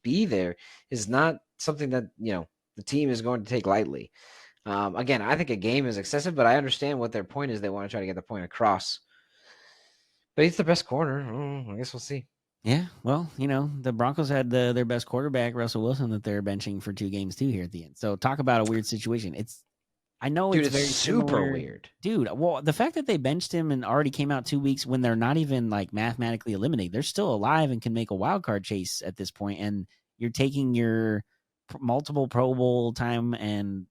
be there is not something that the team is going to take lightly. Again, I think a game is excessive, but I understand what their point is. They want to try to get the point across. But he's the best corner. I guess we'll see. Yeah, well, the Broncos had their best quarterback, Russell Wilson, that they're benching for 2 games too here at the end. So talk about a weird situation. I know Dude, it's it's very super similar, weird. dude. Well, the fact that they benched him and already came out 2 weeks when they're not even like mathematically eliminated, they're still alive and can make a wild card chase at this point. And you're taking your multiple Pro Bowl time and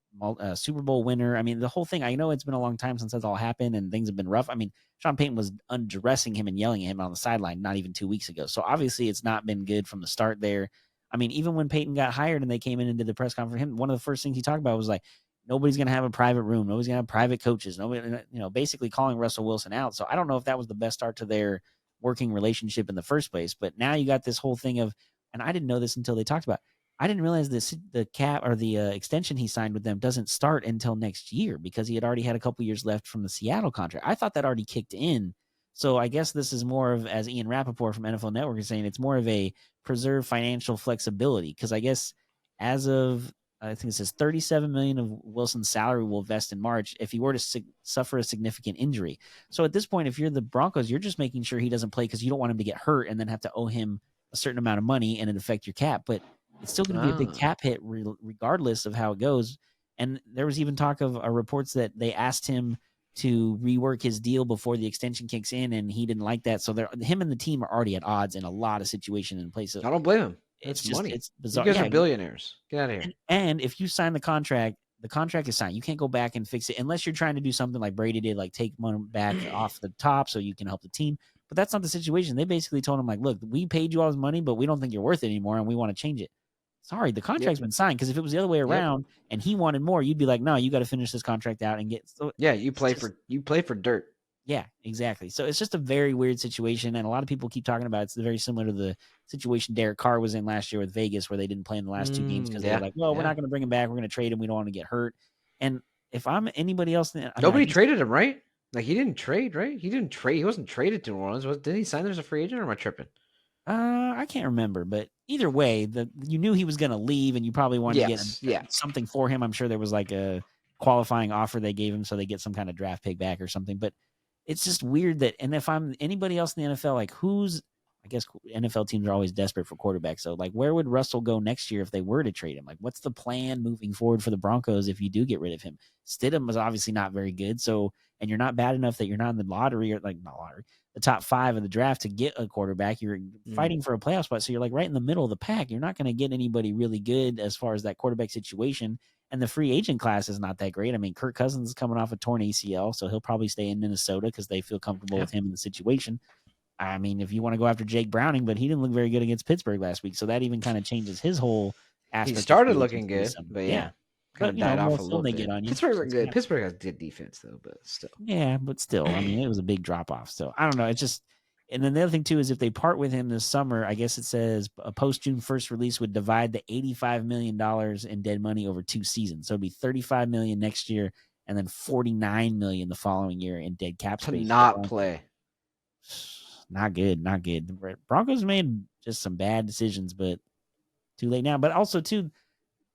Super Bowl winner. I mean, the whole thing. I know it's been a long time since that's all happened and things have been rough. I mean, Sean Payton was undressing him and yelling at him on the sideline not even 2 weeks ago. So obviously it's not been good from the start there. I mean, even when Peyton got hired and they came in and did the press conference, one of the first things he talked about was like, nobody's going to have a private room. Nobody's going to have private coaches. Nobody, basically calling Russell Wilson out. So I don't know if that was the best start to their working relationship in the first place. But now you got this whole thing of, and I didn't know this until they talked about it. I didn't realize the cap or the extension he signed with them doesn't start until next year because he had already had a couple years left from the Seattle contract. I thought that already kicked in. So I guess this is more of, as Ian Rappaport from NFL Network is saying, it's more of a preserve financial flexibility because I guess as of I think it says 37 million of Wilson's salary will vest in March if he were to suffer a significant injury. So at this point, if you're the Broncos, you're just making sure he doesn't play because you don't want him to get hurt and then have to owe him a certain amount of money and it affect your cap. But it's still going to be a big cap hit regardless of how it goes. And there was even talk of reports that they asked him to rework his deal before the extension kicks in, and he didn't like that. So him and the team are already at odds in a lot of situations and places. I don't blame him. It's That's just money. it's bizarre. You guys are billionaires. Get out of here. And if you sign the contract is signed. You can't go back and fix it unless you're trying to do something like Brady did, like take money back off the top so you can help the team. But that's not the situation. They basically told him like, look, we paid you all this money, but we don't think you're worth it anymore, and we want to change it. Sorry, the contract's been signed. Because if it was the other way around and he wanted more, you'd be like, no, you got to finish this contract out and get. So you play for dirt. Yeah, exactly. So it's just a very weird situation, and a lot of people keep talking about it's very similar to the situation Derek Carr was in last year with Vegas, where they didn't play in the last 2 games because they were like, well, we're not going to bring him back. We're going to trade him. We don't want to get hurt. And if I'm anybody else, nobody traded him, right? Like he didn't trade, right? He didn't trade. He wasn't traded to New Orleans. Did he sign there as a free agent, or am I tripping? I can't remember, but either way, you knew he was going to leave, and you probably wanted to get something for him. I'm sure there was like a qualifying offer they gave him, so they get some kind of draft pick back or something. But it's just weird that, and if I'm anybody else in the NFL, like I guess NFL teams are always desperate for quarterbacks. So like, where would Russell go next year if they were to trade him? Like, what's the plan moving forward for the Broncos if you do get rid of him? Stidham was obviously not very good. So, and you're not bad enough that you're not in the lottery or like not lottery, the top 5 of the draft to get a quarterback. You're fighting for a playoff spot. So you're like right in the middle of the pack. You're not going to get anybody really good as far as that quarterback situation. And the free agent class is not that great. I mean, Kirk Cousins is coming off a torn ACL, so he'll probably stay in Minnesota because they feel comfortable with him in the situation. I mean, if you want to go after Jake Browning, but he didn't look very good against Pittsburgh last week, so that even kind of changes his whole aspect. He started looking good, but kind of died off a little bit. Get on you. Pittsburgh has good defense though, but still. Yeah, but still, I mean, it was a big drop off. So I don't know. It's just, and then the other thing too is if they part with him this summer, I guess it says a post June 1st release would divide the $85 million in dead money over 2 seasons. So it'd be $35 million next year, and then $49 million the following year in dead cap space. To not play. Not good. The Broncos made just some bad decisions, but too late now. But also, too,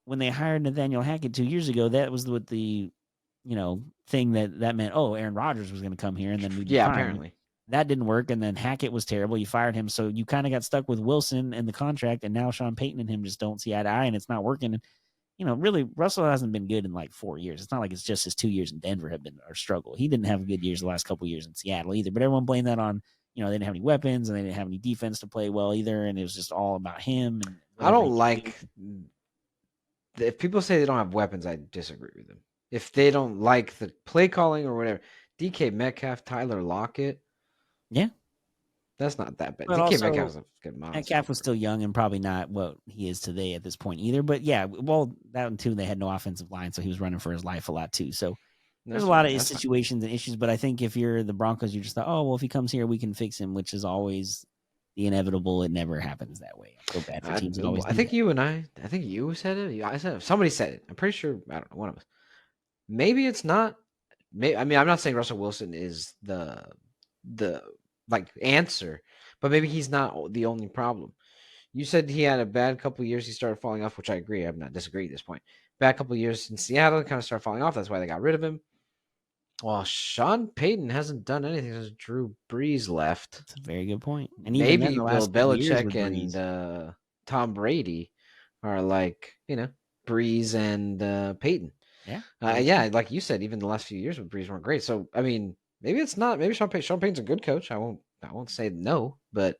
when they hired Nathaniel Hackett 2 years ago, that was what the, thing that meant, oh, Aaron Rodgers was going to come here, and then we'd be fine. Apparently. That didn't work, and then Hackett was terrible. You fired him, so you kind of got stuck with Wilson and the contract, and now Sean Payton and him just don't see eye to eye, and it's not working. And, really, Russell hasn't been good in like 4 years. It's not like it's just his 2 years in Denver have been our struggle. He didn't have good years the last couple of years in Seattle either, but everyone blamed that on, they didn't have any weapons, and they didn't have any defense to play well either, and it was just all about him. And I don't like if people say they don't have weapons, I disagree with them. If they don't like the play calling or whatever, DK Metcalf, Tyler Lockett. Yeah. That's not that bad. But DK also, Metcalf was a good monster. Metcalf was still young and probably not what he is today at this point either. But yeah, well, that one too, they had no offensive line, so he was running for his life a lot too. So there's a lot of situations and issues. But I think if you're the Broncos, you just thought, oh, well, if he comes here, we can fix him, which is always the inevitable. It never happens that way. I feel bad for teams. I think you said it. I said it. Somebody said it. I'm pretty sure. I don't know. One of us. Maybe it's not. I mean, I'm not saying Russell Wilson is the like answer, but maybe he's not the only problem. You said he had a bad couple of years. He started falling off, which I agree. I'm not disagreeing at this point. Bad couple of years in Seattle, kind of started falling off. That's why they got rid of him. Well, Sean Payton hasn't done anything since Drew Brees left. That's a very good point. And maybe Bill Belichick and Tom Brady are like, Brees and Peyton. Yeah. Yeah, like you said, even the last few years with Brees weren't great. So, I mean, maybe it's not. Maybe Sean Payton's a good coach. I won't say no, but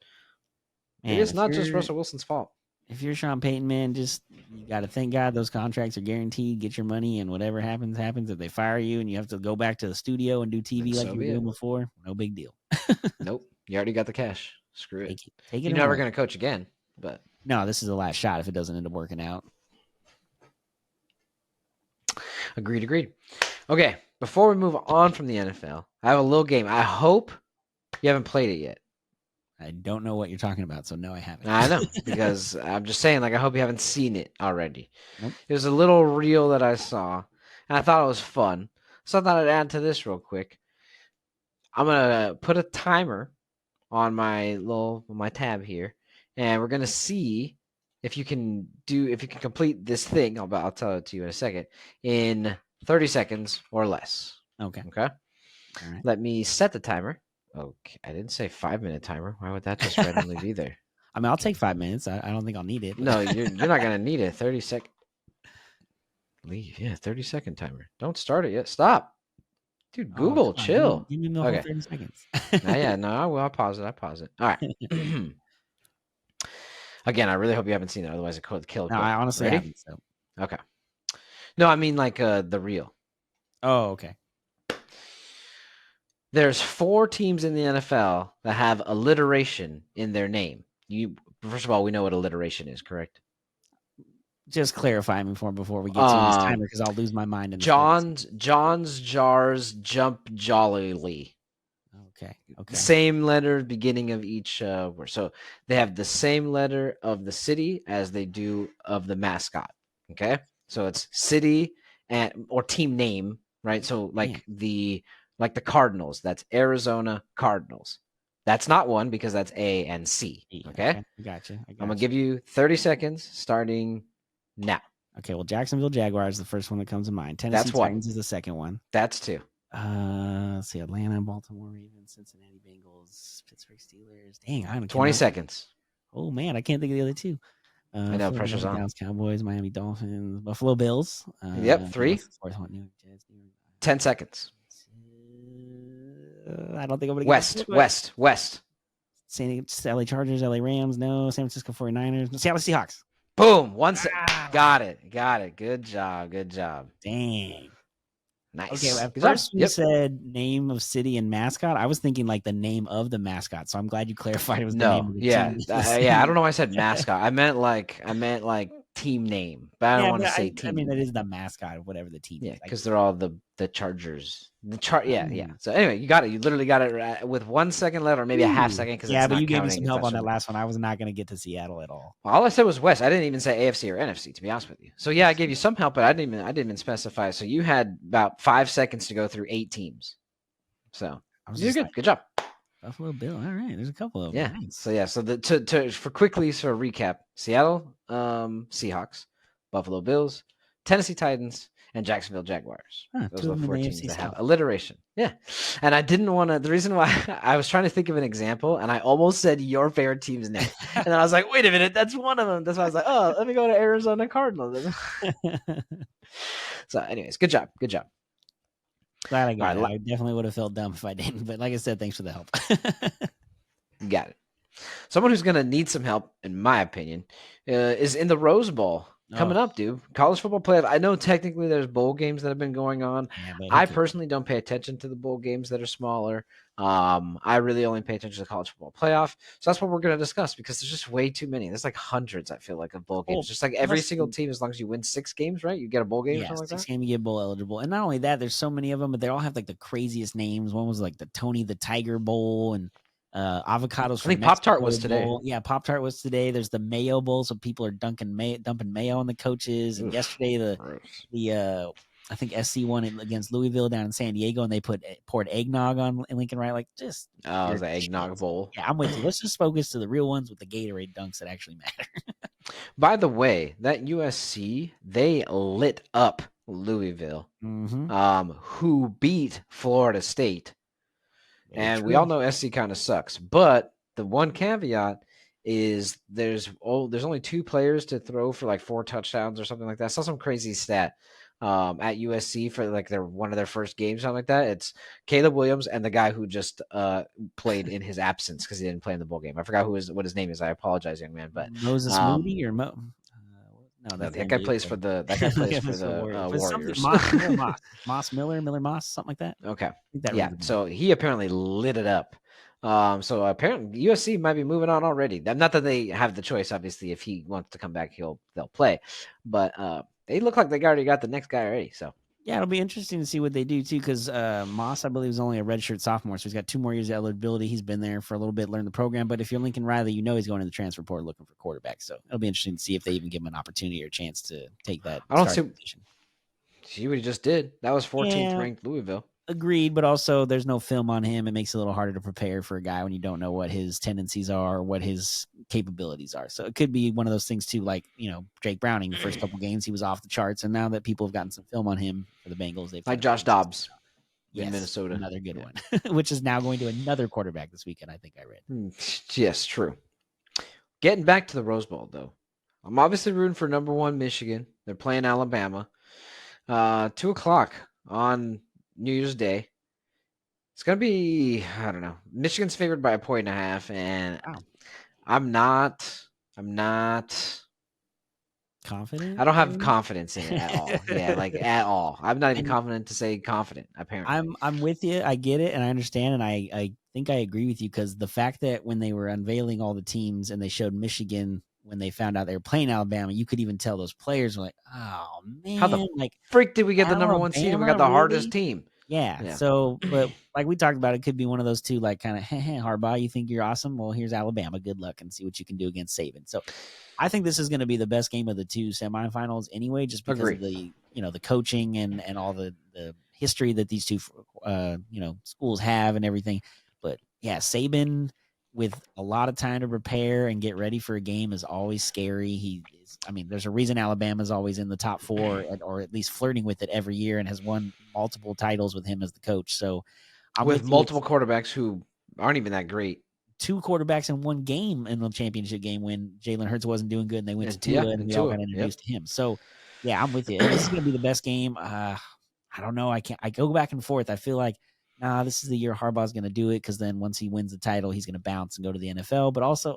maybe it's not just Russell Wilson's fault. If you're Sean Payton, man, just you got to thank God those contracts are guaranteed. Get your money, and whatever happens. If they fire you and you have to go back to the studio and do TV like you were doing before, no big deal. Nope, you already got the cash. Screw it. Take it. You're never going to coach again, but no, this is the last shot if it doesn't end up working out. Agreed. Okay, before we move on from the NFL, I have a little game. I hope you haven't played it yet. I don't know what you're talking about, so no, I haven't. I know, because I'm just saying, like, I hope you haven't seen it already. Nope. It was a little reel that I saw, and I thought it was fun. So I thought I'd add to this real quick. I'm going to put a timer on my tab here, and we're going to see if you can complete this thing. I'll tell it to you in a second, in 30 seconds or less. Okay. All right. Let me set the timer. Okay, I didn't say 5-minute timer. Why would that just randomly be there? I mean, I'll take 5 minutes. I don't think I'll need it. No, you're not gonna need it. 30 second. Leave. Yeah, 30-second timer. Don't start it yet. Stop, dude. Google, chill. Give me the whole 30 seconds. I'll pause it. All right. Again, I really hope you haven't seen it. Otherwise, it could kill. No, I honestly haven't. So. Okay. No, I mean like the reel. Oh, okay. There's 4 teams in the NFL that have alliteration in their name. First of all, we know what alliteration is, correct? Just clarify me before we get to this timer, because I'll lose my mind. In John's Jars Jump Jollily. Okay. Same letter beginning of each word. So they have the same letter of the city as they do of the mascot. Okay, so it's city or team name, right? So like the Cardinals, that's Arizona Cardinals. That's not one because that's A and C. Okay? I gotcha. I'm going to give you 30 seconds starting now. Okay, well, Jacksonville Jaguars is the first one that comes to mind. Tennessee Titans is the second one. That's 2. Let's see, Atlanta, Baltimore Ravens, Cincinnati Bengals, Pittsburgh Steelers. Dang, I'm 20 seconds. Oh, man, I can't think of the other 2. I know, pressure's on. Dallas Cowboys, Miami Dolphins, Buffalo Bills. 3. 10 seconds. I don't think I'm going to West. LA Chargers, LA Rams, no. San Francisco 49ers, Seattle Seahawks. Boom. Got it. Good job. Dang. Nice. Okay, at first you said name of city and mascot. I was thinking like the name of the mascot. So I'm glad you clarified it was the name of the team. I don't know why I said mascot. I meant like team name, but I don't want to say team. I mean, that is the mascot of whatever the team is. Yeah, because they're all the Chargers. Yeah. So anyway, you got it. You literally got it with 1 second left, or maybe a half second. But you gave me some help on that last one. I was not going to get to Seattle at all. Well, all I said was West. I didn't even say AFC or NFC, to be honest with you. So yeah, I gave you some help, but I didn't even specify. So you had about 5 seconds to go through 8 teams. So you're good. Good job. Buffalo Bill. All right, there's a couple of them. Yeah. Nice. So yeah. So for quickly sort of recap: Seattle Seahawks, Buffalo Bills, Tennessee Titans, and Jacksonville Jaguars. Those are the 4 teams that have alliteration. Yeah. And I didn't want to. The reason why I was trying to think of an example, and I almost said your favorite team's name, and then I was like, wait a minute, that's one of them. That's why I was like, oh, let me go to Arizona Cardinals. So, anyways, good job. Glad I got it. I definitely would have felt dumb if I didn't. But like I said, thanks for the help. Got it. Someone who's going to need some help, in my opinion, is in the Rose Bowl coming up, dude. College football playoff. I know technically there's bowl games that have been going on. Yeah, but I personally don't pay attention to the bowl games that are smaller. I really only pay attention to the college football playoff. So that's what we're going to discuss because there's just way too many. There's like hundreds, I feel like, of bowl games. Just like every single team, as long as you win 6 games, right? You get a bowl game or something like that? 6 games, you get bowl eligible. And not only that, there's so many of them, but they all have like the craziest names. One was like the Tony the Tiger Bowl and avocados. I think Pop-Tart was today. Yeah, Pop-Tart was today. There's the Mayo Bowl, so people are dumping mayo on the coaches. And yesterday, the I think SC won it against Louisville down in San Diego, and they poured eggnog on Lincoln Riley. Like, just it was the eggnog bowl. Yeah, I'm with you. Let's just focus to the real ones with the Gatorade dunks that actually matter. By the way, that USC, they lit up Louisville, who beat Florida State. And we all know SC kind of sucks. But the one caveat is there's only 2 players to throw for like 4 touchdowns or something like that. I saw some crazy stat at USC for like one of their first games, something like that. It's Caleb Williams and the guy who just played in his absence because he didn't play in the bowl game. I forgot what his name is. I apologize, young man. But Moses Moody or no, that guy plays for the Warriors. Moss Miller Moss, something like that. Okay, so he apparently lit it up. So apparently USC might be moving on already. Not that they have the choice, obviously. If he wants to come back, they'll play. But they look like they already got the next guy already. So yeah, it'll be interesting to see what they do too. Because Moss, I believe, is only a redshirt sophomore, so he's got 2 more years of eligibility. He's been there for a little bit, learned the program. But if you're Lincoln Riley, you know he's going to the transfer portal looking for quarterback. So it'll be interesting to see if they even give him an opportunity or a chance to take that. I don't see what he just did. That was 14th ranked Louisville. Agreed, but also there's no film on him. It makes it a little harder to prepare for a guy when you don't know what his tendencies are or what his capabilities are. So it could be one of those things too, like, Jake Browning, the first couple games, he was off the charts. And now that people have gotten some film on him for the Bengals, they've like Josh Dobbs in Minnesota. Another good one, which is now going to another quarterback this weekend, I think I read. Yes, true. Getting back to the Rose Bowl, though. I'm obviously rooting for number 1 Michigan. They're playing Alabama. 2:00 on New Year's Day. It's going to be, I don't know. Michigan's favored by 1.5, and I'm not confident. I don't have confidence in it at all. Yeah, like at all. I'm not even confident to say confident, apparently. I'm with you. I get it and I understand, and I think I agree with you, because the fact that when they were unveiling all the teams and they showed Michigan when they found out they were playing Alabama, you could even tell those players were like, "Oh man, how the freak did we get the number 1 seed and we got the hardest team?" Yeah. So, but like we talked about, it could be one of those two, like kind of, Harbaugh, you think you're awesome? Well, here's Alabama. Good luck and see what you can do against Saban. So I think this is going to be the best game of the 2 semifinals anyway, just because of the, the coaching and all the history that these 2, schools have and everything. But yeah, Saban with a lot of time to prepare and get ready for a game is always scary. There's a reason Alabama's always in the top 4 or at least flirting with it every year and has won multiple titles with him as the coach. So with multiple quarterbacks who aren't even that great. 2 quarterbacks in 1 game in the championship game when Jalen Hurts wasn't doing good and they went to Tua and we all got introduced to him. So yeah, I'm with you. And this is going to be the best game. I don't know. I go back and forth. I feel like, this is the year Harbaugh's going to do it, because then once he wins the title, he's going to bounce and go to the NFL. But also,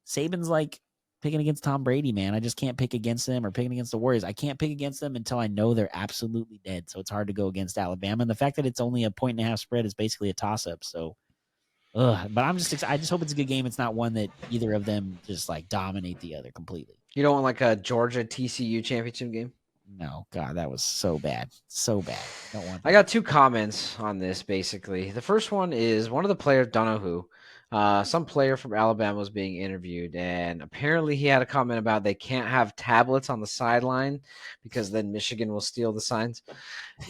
Saban's like picking against Tom Brady, man. I just can't pick against them, or picking against the Warriors. I can't pick against them until I know they're absolutely dead. So it's hard to go against Alabama. And the fact that it's only a 1.5 spread is basically a toss-up. So, but I just hope it's a good game. It's not one that either of them just like dominate the other completely. You don't want like a Georgia TCU championship game? No, God, that was so bad. So bad. Don't want that. I got 2 comments on this, basically. The first one is one of the players, don't know who, some player from Alabama was being interviewed, and apparently he had a comment about they can't have tablets on the sideline because then Michigan will steal the signs.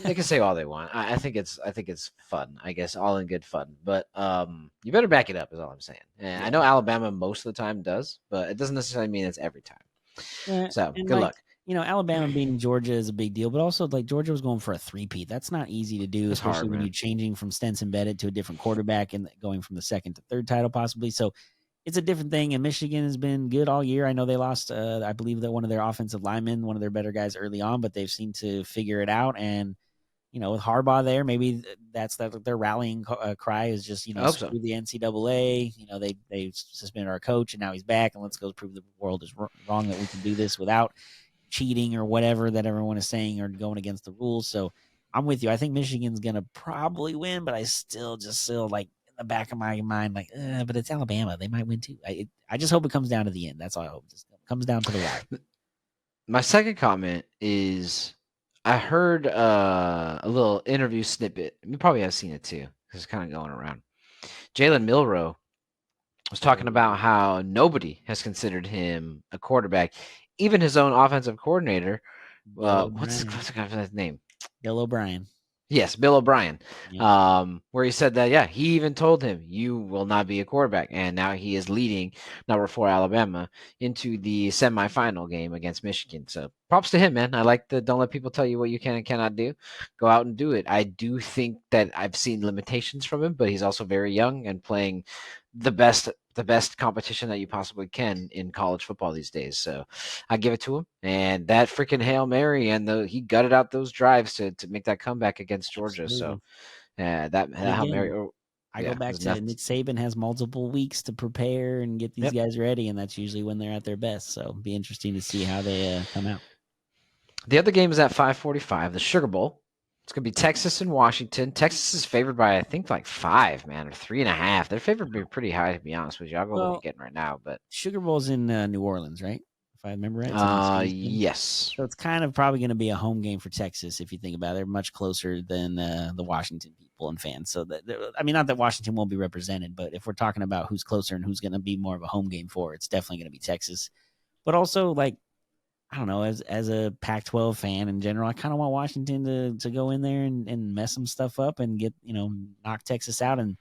They can say all they want. I think it's fun, I guess, all in good fun. But you better back it up, is all I'm saying. And I know Alabama most of the time does, but it doesn't necessarily mean it's every time. Yeah, so good luck. Alabama beating Georgia is a big deal, but also like Georgia was going for a 3-peat. That's not easy to do, especially when you're changing from Stetson Bennett to a different quarterback and going from the 2nd to 3rd title possibly. So it's a different thing. And Michigan has been good all year. I know they lost, I believe that one of their offensive linemen, one of their better guys early on, but they've seemed to figure it out. And with Harbaugh there, maybe that's their rallying cry is just screw the NCAA. They suspended our coach and now he's back, and let's go prove the world is wrong that we can do this without cheating or whatever that everyone is saying or going against the rules. So I'm with you. I think Michigan's gonna probably win, but I still like in the back of my mind, like, but it's Alabama. They might win too. I just hope it comes down to the end. That's all I hope. Just comes down to the wire. My second comment is I heard a little interview snippet. You probably have seen it too. It's kind of going around. Jalen Milroe was talking about how nobody has considered him a quarterback, even his own offensive coordinator. What's the guy's name? Bill O'Brien. Yes, Bill O'Brien, where he said that, he even told him, you will not be a quarterback. And now he is leading number 4 Alabama into the semifinal game against Michigan. So props to him, man. I like the don't let people tell you what you can and cannot do. Go out and do it. I do think that I've seen limitations from him, but he's also very young and playing the best competition that you possibly can in college football these days. So I give it to him. And that freaking Hail Mary, and he gutted out those drives to make that comeback against Georgia. Absolutely. So that Hail Mary. I go back to Nick Saban has multiple weeks to prepare and get these guys ready, and that's usually when they're at their best. So it'll be interesting to see how they come out. The other game is at 5:45, the Sugar Bowl. It's going to be Texas and Washington. Texas is favored by, I think, like 5, man, or 3.5. They're favored to be pretty high, to be honest with you. I'll go look at getting right now. But Sugar Bowl's in New Orleans, right? If I remember right. Yes. So it's kind of probably going to be a home game for Texas if you think about it. They're much closer than the Washington people and fans. So not that Washington won't be represented, but if we're talking about who's closer and who's going to be more of a home game for, it's definitely going to be Texas. But also, like, I don't know, as a Pac-12 fan in general, I kind of want Washington to go in there and mess some stuff up and get, knock Texas out and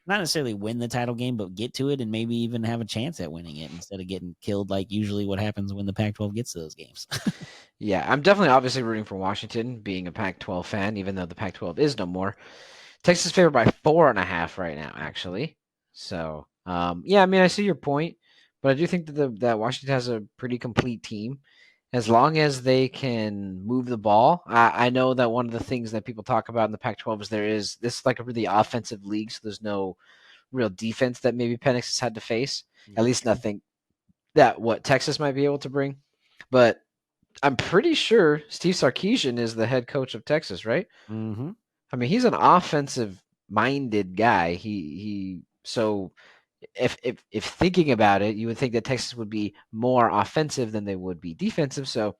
not necessarily win the title game, but get to it and maybe even have a chance at winning it instead of getting killed like usually what happens when the Pac-12 gets to those games. Yeah, I'm definitely obviously rooting for Washington, being a Pac-12 fan, even though the Pac-12 is no more. Texas favored by 4.5 right now, actually. So, I see your point, but I do think that Washington has a pretty complete team. As long as they can move the ball. I know that one of the things that people talk about in the Pac-12 is this is like a really offensive league, so there's no real defense that maybe Penix has had to face. At least nothing that what Texas might be able to bring. But I'm pretty sure Steve Sarkisian is the head coach of Texas, right? Mm-hmm. I mean, he's an offensive-minded guy. So if thinking about it, you would think that Texas would be more offensive than they would be defensive. So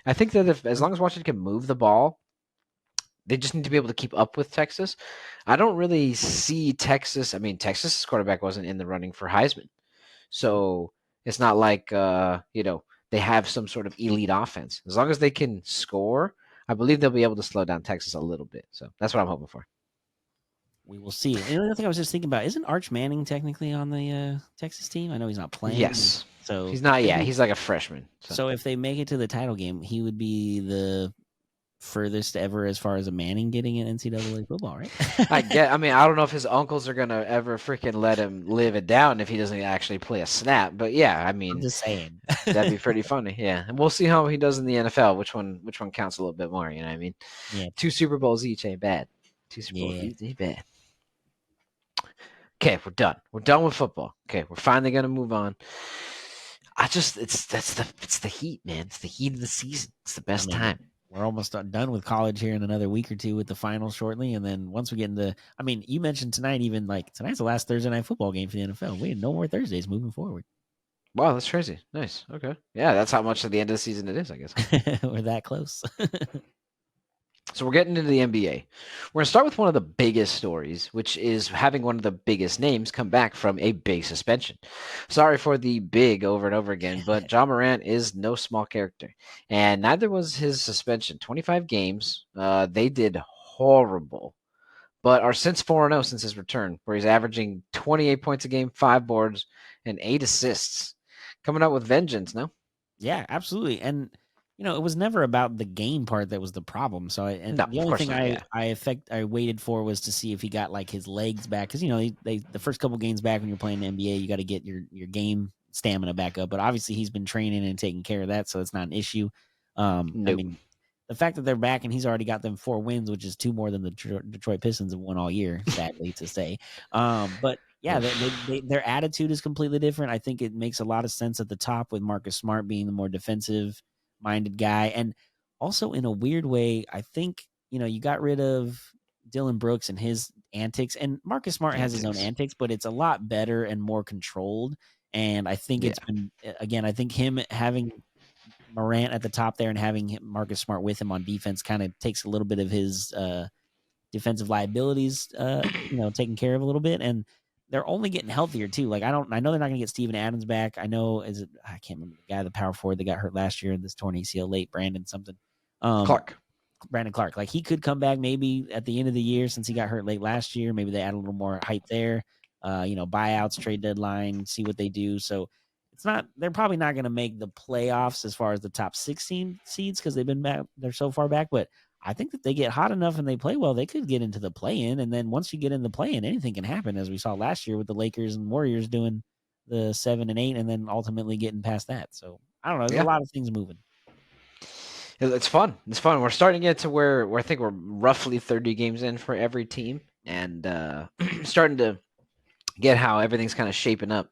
I think that as long as Washington can move the ball, they just need to be able to keep up with Texas. I don't really see Texas. I mean, Texas's quarterback wasn't in the running for Heisman, so it's not like they have some sort of elite offense. As long as they can score, I believe they'll be able to slow down Texas a little bit. So that's what I'm hoping for. We will see. And the other thing I was just thinking about, isn't Arch Manning technically on the Texas team? I know he's not playing. Yes. So he's not. Yeah, he's like a freshman. So if they make it to the title game, he would be the furthest ever as far as a Manning getting in NCAA football, right? I don't know if his uncles are gonna ever freaking let him live it down if he doesn't actually play a snap. But yeah, I mean, I'm just saying that'd be pretty funny. Yeah, and we'll see how he does in the NFL. Which one counts a little bit more? You know what I mean? Yeah. 2 Super Bowls each ain't bad. 2 Super Bowls each ain't bad. Okay, we're done. We're done with football. Okay, we're finally gonna move on. It's the heat, man. It's the heat of the season. It's the best time. We're almost done with college here in another week or two with the finals shortly, and then once we get into, you mentioned tonight, even like tonight's the last Thursday night football game for the NFL. We have no more Thursdays moving forward. Wow, that's crazy. Nice. Okay, yeah, that's how much at the end of the season it is, I guess. We're that close. So we're getting into the NBA. We're going to start with one of the biggest stories, which is having one of the biggest names come back from a big suspension. Sorry for the big over and over again, but Ja Morant is no small character. And neither was his suspension. 25 games. They did horrible, but are since 4-0 since his return, where he's averaging 28 points a game, 5 boards, and 8 assists. Coming out with vengeance, no? Yeah, absolutely. And it was never about the game part that was the problem. So, the only thing I waited for was to see if he got like his legs back, because the first couple games back when you're playing the NBA, you got to get your game stamina back up. But obviously, he's been training and taking care of that, so it's not an issue. Nope. The fact that they're back and he's already got them 4 wins, which is 2 more than the Detroit Pistons have won all year, sadly to say. But yeah, their attitude is completely different. I think it makes a lot of sense at the top with Marcus Smart being the more defensive minded guy. And also in a weird way, I think, you got rid of Dillon Brooks and his antics, and Marcus Smart has his own antics, but it's a lot better and more controlled. And I think it's been, again, I think him having Morant at the top there and having Marcus Smart with him on defense kind of takes a little bit of his defensive liabilities, taken care of a little bit. And they're only getting healthier too. Like, I know they're not going to get Steven Adams back. I know, I can't remember the guy, the power forward that got hurt last year in this torn ACL late, Brandon something. Brandon Clark. Like, he could come back maybe at the end of the year since he got hurt late last year. Maybe they add a little more height there. Buyouts, trade deadline, see what they do. So they're probably not going to make the playoffs as far as the top 16 seeds because they've been back. They're so far back, but I think that they get hot enough and they play well, they could get into the play-in. And then once you get in the play-in, anything can happen, as we saw last year with the Lakers and Warriors doing the 7 and 8 and then ultimately getting past that. So I don't know. There's a lot of things moving. It's fun. It's fun. We're starting to get to where I think we're roughly 30 games in for every team, and starting to get how everything's kind of shaping up.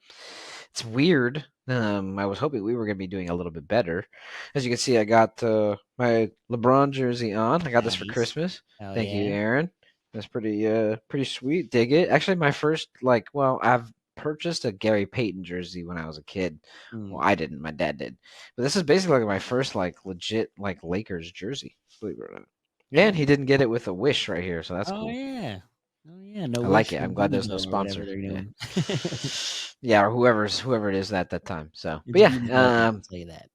It's weird. I was hoping we were going to be doing a little bit better. As you can see, I got my LeBron jersey on. I got this for Christmas. Thank you, Aaron. That's pretty sweet. Dig it. Actually, my first I've purchased a Gary Payton jersey when I was a kid. Well, I didn't. My dad did. But this is basically my first legit Lakers jersey. Believe it or not. And he didn't get it with a wish right here, so that's cool. Oh yeah, no. I like it. I'm glad there's no sponsor. Yeah, or whoever it is at that time. So, but yeah, I'll tell you that.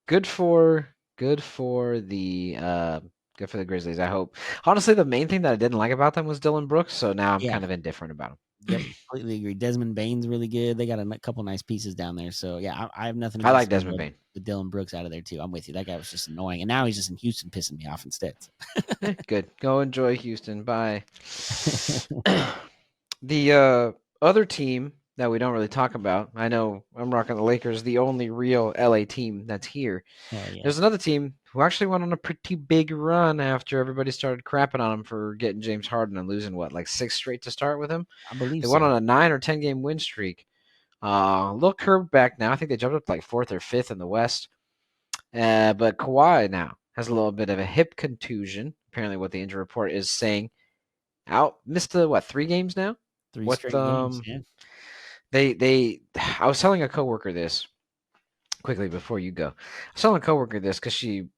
Good for the Grizzlies. I hope. Honestly, the main thing that I didn't like about them was Dillon Brooks. So now I'm kind of indifferent about him. Yep, completely agree. Desmond Bane's really good. They got a couple nice pieces down there. So yeah, I have nothing. I like Desmond Bane. The Dillon Brooks out of there too. I'm with you. That guy was just annoying, and now he's just in Houston, pissing me off instead. Good. Go enjoy Houston. Bye. The other team that we don't really talk about, I know I'm rocking the Lakers, the only real LA team that's here. There's another team who actually went on a pretty big run after everybody started crapping on him for getting James Harden and losing 6 straight to start with him. I believe they went on a 9 or 10 game win streak. A little curved back now. I think they jumped up to 4th or 5th in the West. But Kawhi now has a little bit of a hip contusion. Apparently, what the injury report is saying. Missed 3 games now? 3 straight games. Yeah. I was telling a coworker this quickly before you go. I was telling a coworker this because she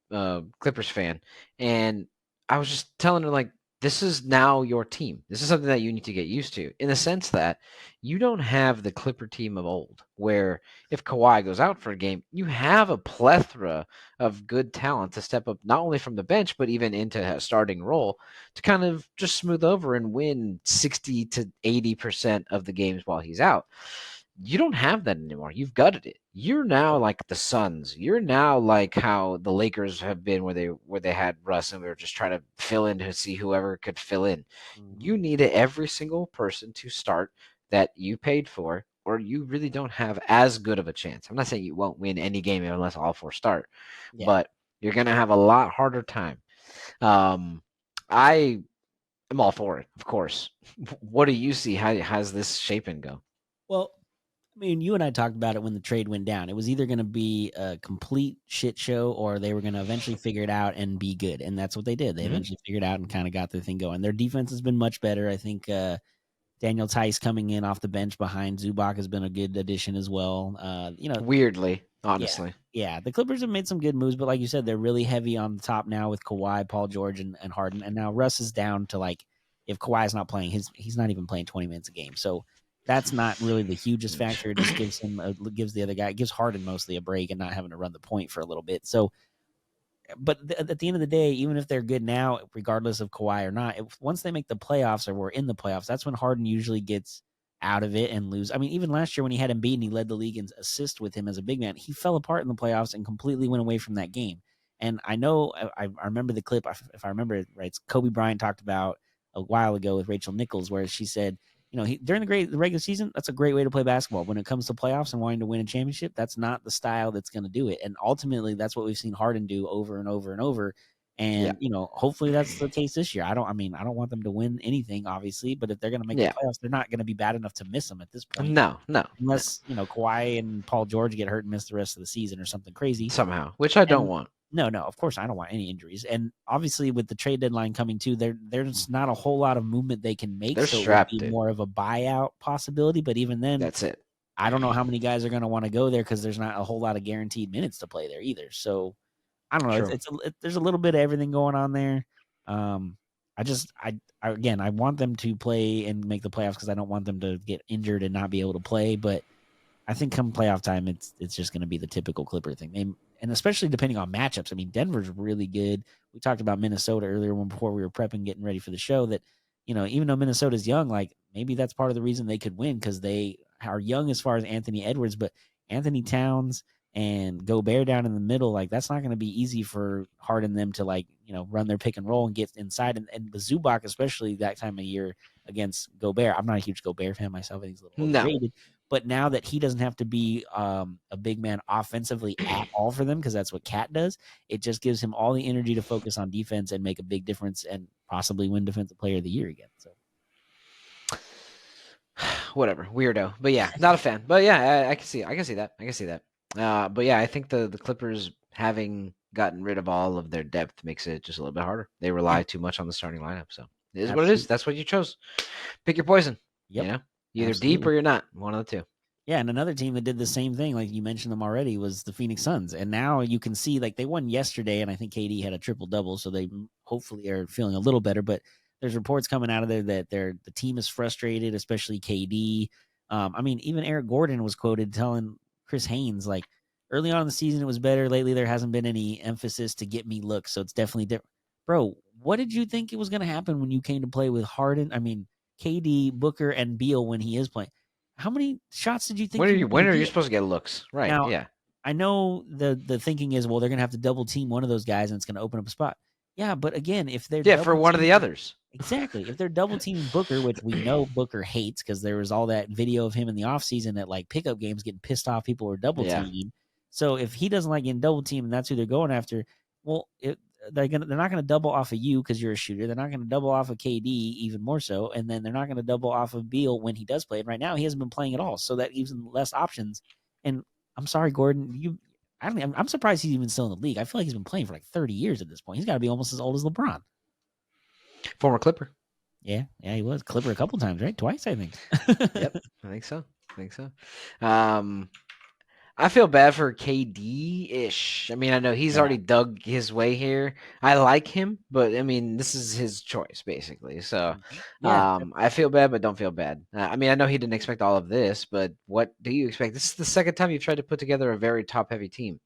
Clippers fan, and I was just telling her this is now your team. This is something that you need to get used to, in the sense that you don't have the Clipper team of old, where if Kawhi goes out for a game, you have a plethora of good talent to step up, not only from the bench, but even into a starting role to kind of just smooth over and win 60 to 80% of the games while he's out. You don't have that anymore. You've gutted it. You're now like the Suns. You're now like how the Lakers have been, where they had Russ and we were just trying to fill in to see whoever could fill in. You needed every single person to start that you paid for, or you really don't have as good of a chance. I'm not saying you won't win any game unless all 4 start, but you're gonna have a lot harder time. I am all for it, of course. What do you see? How's this shape and go? Well, I mean, you and I talked about it when the trade went down. It was either going to be a complete shit show or they were going to eventually figure it out and be good. And that's what they did. They eventually figured out and kind of got their thing going. Their defense has been much better. I think Daniel Tice coming in off the bench behind Zubac has been a good addition as well. Weirdly, honestly. Yeah, the Clippers have made some good moves, but like you said, they're really heavy on the top now with Kawhi, Paul George, and Harden. And now Russ is down to if Kawhi's not playing, he's not even playing 20 minutes a game. So that's not really the hugest factor. It just gives the other guy, gives Harden mostly a break and not having to run the point for a little bit. So, but at the end of the day, even if they're good now, regardless of Kawhi or not, once they make the playoffs or we're in the playoffs, that's when Harden usually gets out of it and lose. I mean, even last year when he had Embiid and he led the league in assist with him as a big man, he fell apart in the playoffs and completely went away from that game. And I know I remember the clip, if I remember it right, Kobe Bryant talked about a while ago with Rachel Nichols, where she said, during the regular season, that's a great way to play basketball. When it comes to playoffs and wanting to win a championship, that's not the style that's going to do it. And ultimately, that's what we've seen Harden do over and over and over. And hopefully that's the case this year. I don't want them to win anything, obviously, but if they're going to make the playoffs, they're not going to be bad enough to miss them at this point. No. Unless Kawhi and Paul George get hurt and miss the rest of the season or something crazy somehow, which I don't want. No, of course I don't want any injuries. And obviously with the trade deadline coming too, there's not a whole lot of movement they can make. They're so strapped. It would be more of a buyout possibility. But even then, that's it. I don't know how many guys are going to want to go there because there's not a whole lot of guaranteed minutes to play there either. So I don't know. There's a little bit of everything going on there. I want them to play and make the playoffs because I don't want them to get injured and not be able to play. But I think come playoff time, it's just going to be the typical Clipper thing. And especially depending on matchups. I mean, Denver's really good. We talked about Minnesota earlier before we were prepping, getting ready for the show. That even though Minnesota's young, like maybe that's part of the reason they could win because they are young as far as Anthony Edwards, but Anthony Towns and Gobert down in the middle, like that's not going to be easy for Harden them to run their pick and roll and get inside. And the Zubac, especially that time of year against Gobert, I'm not a huge Gobert fan myself. I think he's a little overrated. But now that he doesn't have to be a big man offensively at all for them, because that's what Cat does, it just gives him all the energy to focus on defense and make a big difference and possibly win Defensive Player of the Year again. So. Whatever, weirdo. But yeah, not a fan. But yeah, I can see that. But yeah, I think the Clippers having gotten rid of all of their depth makes it just a little bit harder. They rely too much on the starting lineup. So it is what it is. That's what you chose. Pick your poison. Yep. Either deep or you're not. One of the two. Yeah, and another team that did the same thing, like you mentioned them already, was the Phoenix Suns. And now you can see, like, they won yesterday, and I think KD had a triple-double, so they hopefully are feeling a little better. But there's reports coming out of there that the team is frustrated, especially KD. Even Eric Gordon was quoted telling Chris Haynes, like, early on in the season it was better. Lately there hasn't been any emphasis to get me looks, so it's definitely different. Bro, what did you think it was going to happen when you came to play with Harden? KD, Booker, and Beal when he is playing. How many shots did you think? When are you supposed to get looks? Right. Now, yeah. I know the thinking is, well, they're going to have to double team one of those guys and it's going to open up a spot. Yeah, but again, if they're for one of the others. Exactly. If they're double teaming Booker, which we know Booker hates because there was all that video of him in the offseason at like pickup games getting pissed off people were double teaming. So if he doesn't like getting double teamed and that's who they're going after, well, they're not going to double off of you because you're a shooter. They're not going to double off of KD even more so, and then they're not going to double off of Beal when he does play. And right now, he hasn't been playing at all, so that gives him less options. And I'm sorry, Gordon, I'm surprised he's even still in the league. I feel like he's been playing for like 30 years at this point. He's got to be almost as old as LeBron. Former Clipper. Yeah, he was Clipper a couple times, right? Twice, I think. Yep, I think so. I feel bad for KD-ish. I know he's already dug his way here. I like him, but this is his choice basically. So I feel bad, but don't feel bad. I know he didn't expect all of this, but what do you expect? This is the second time you've tried to put together a very top-heavy team.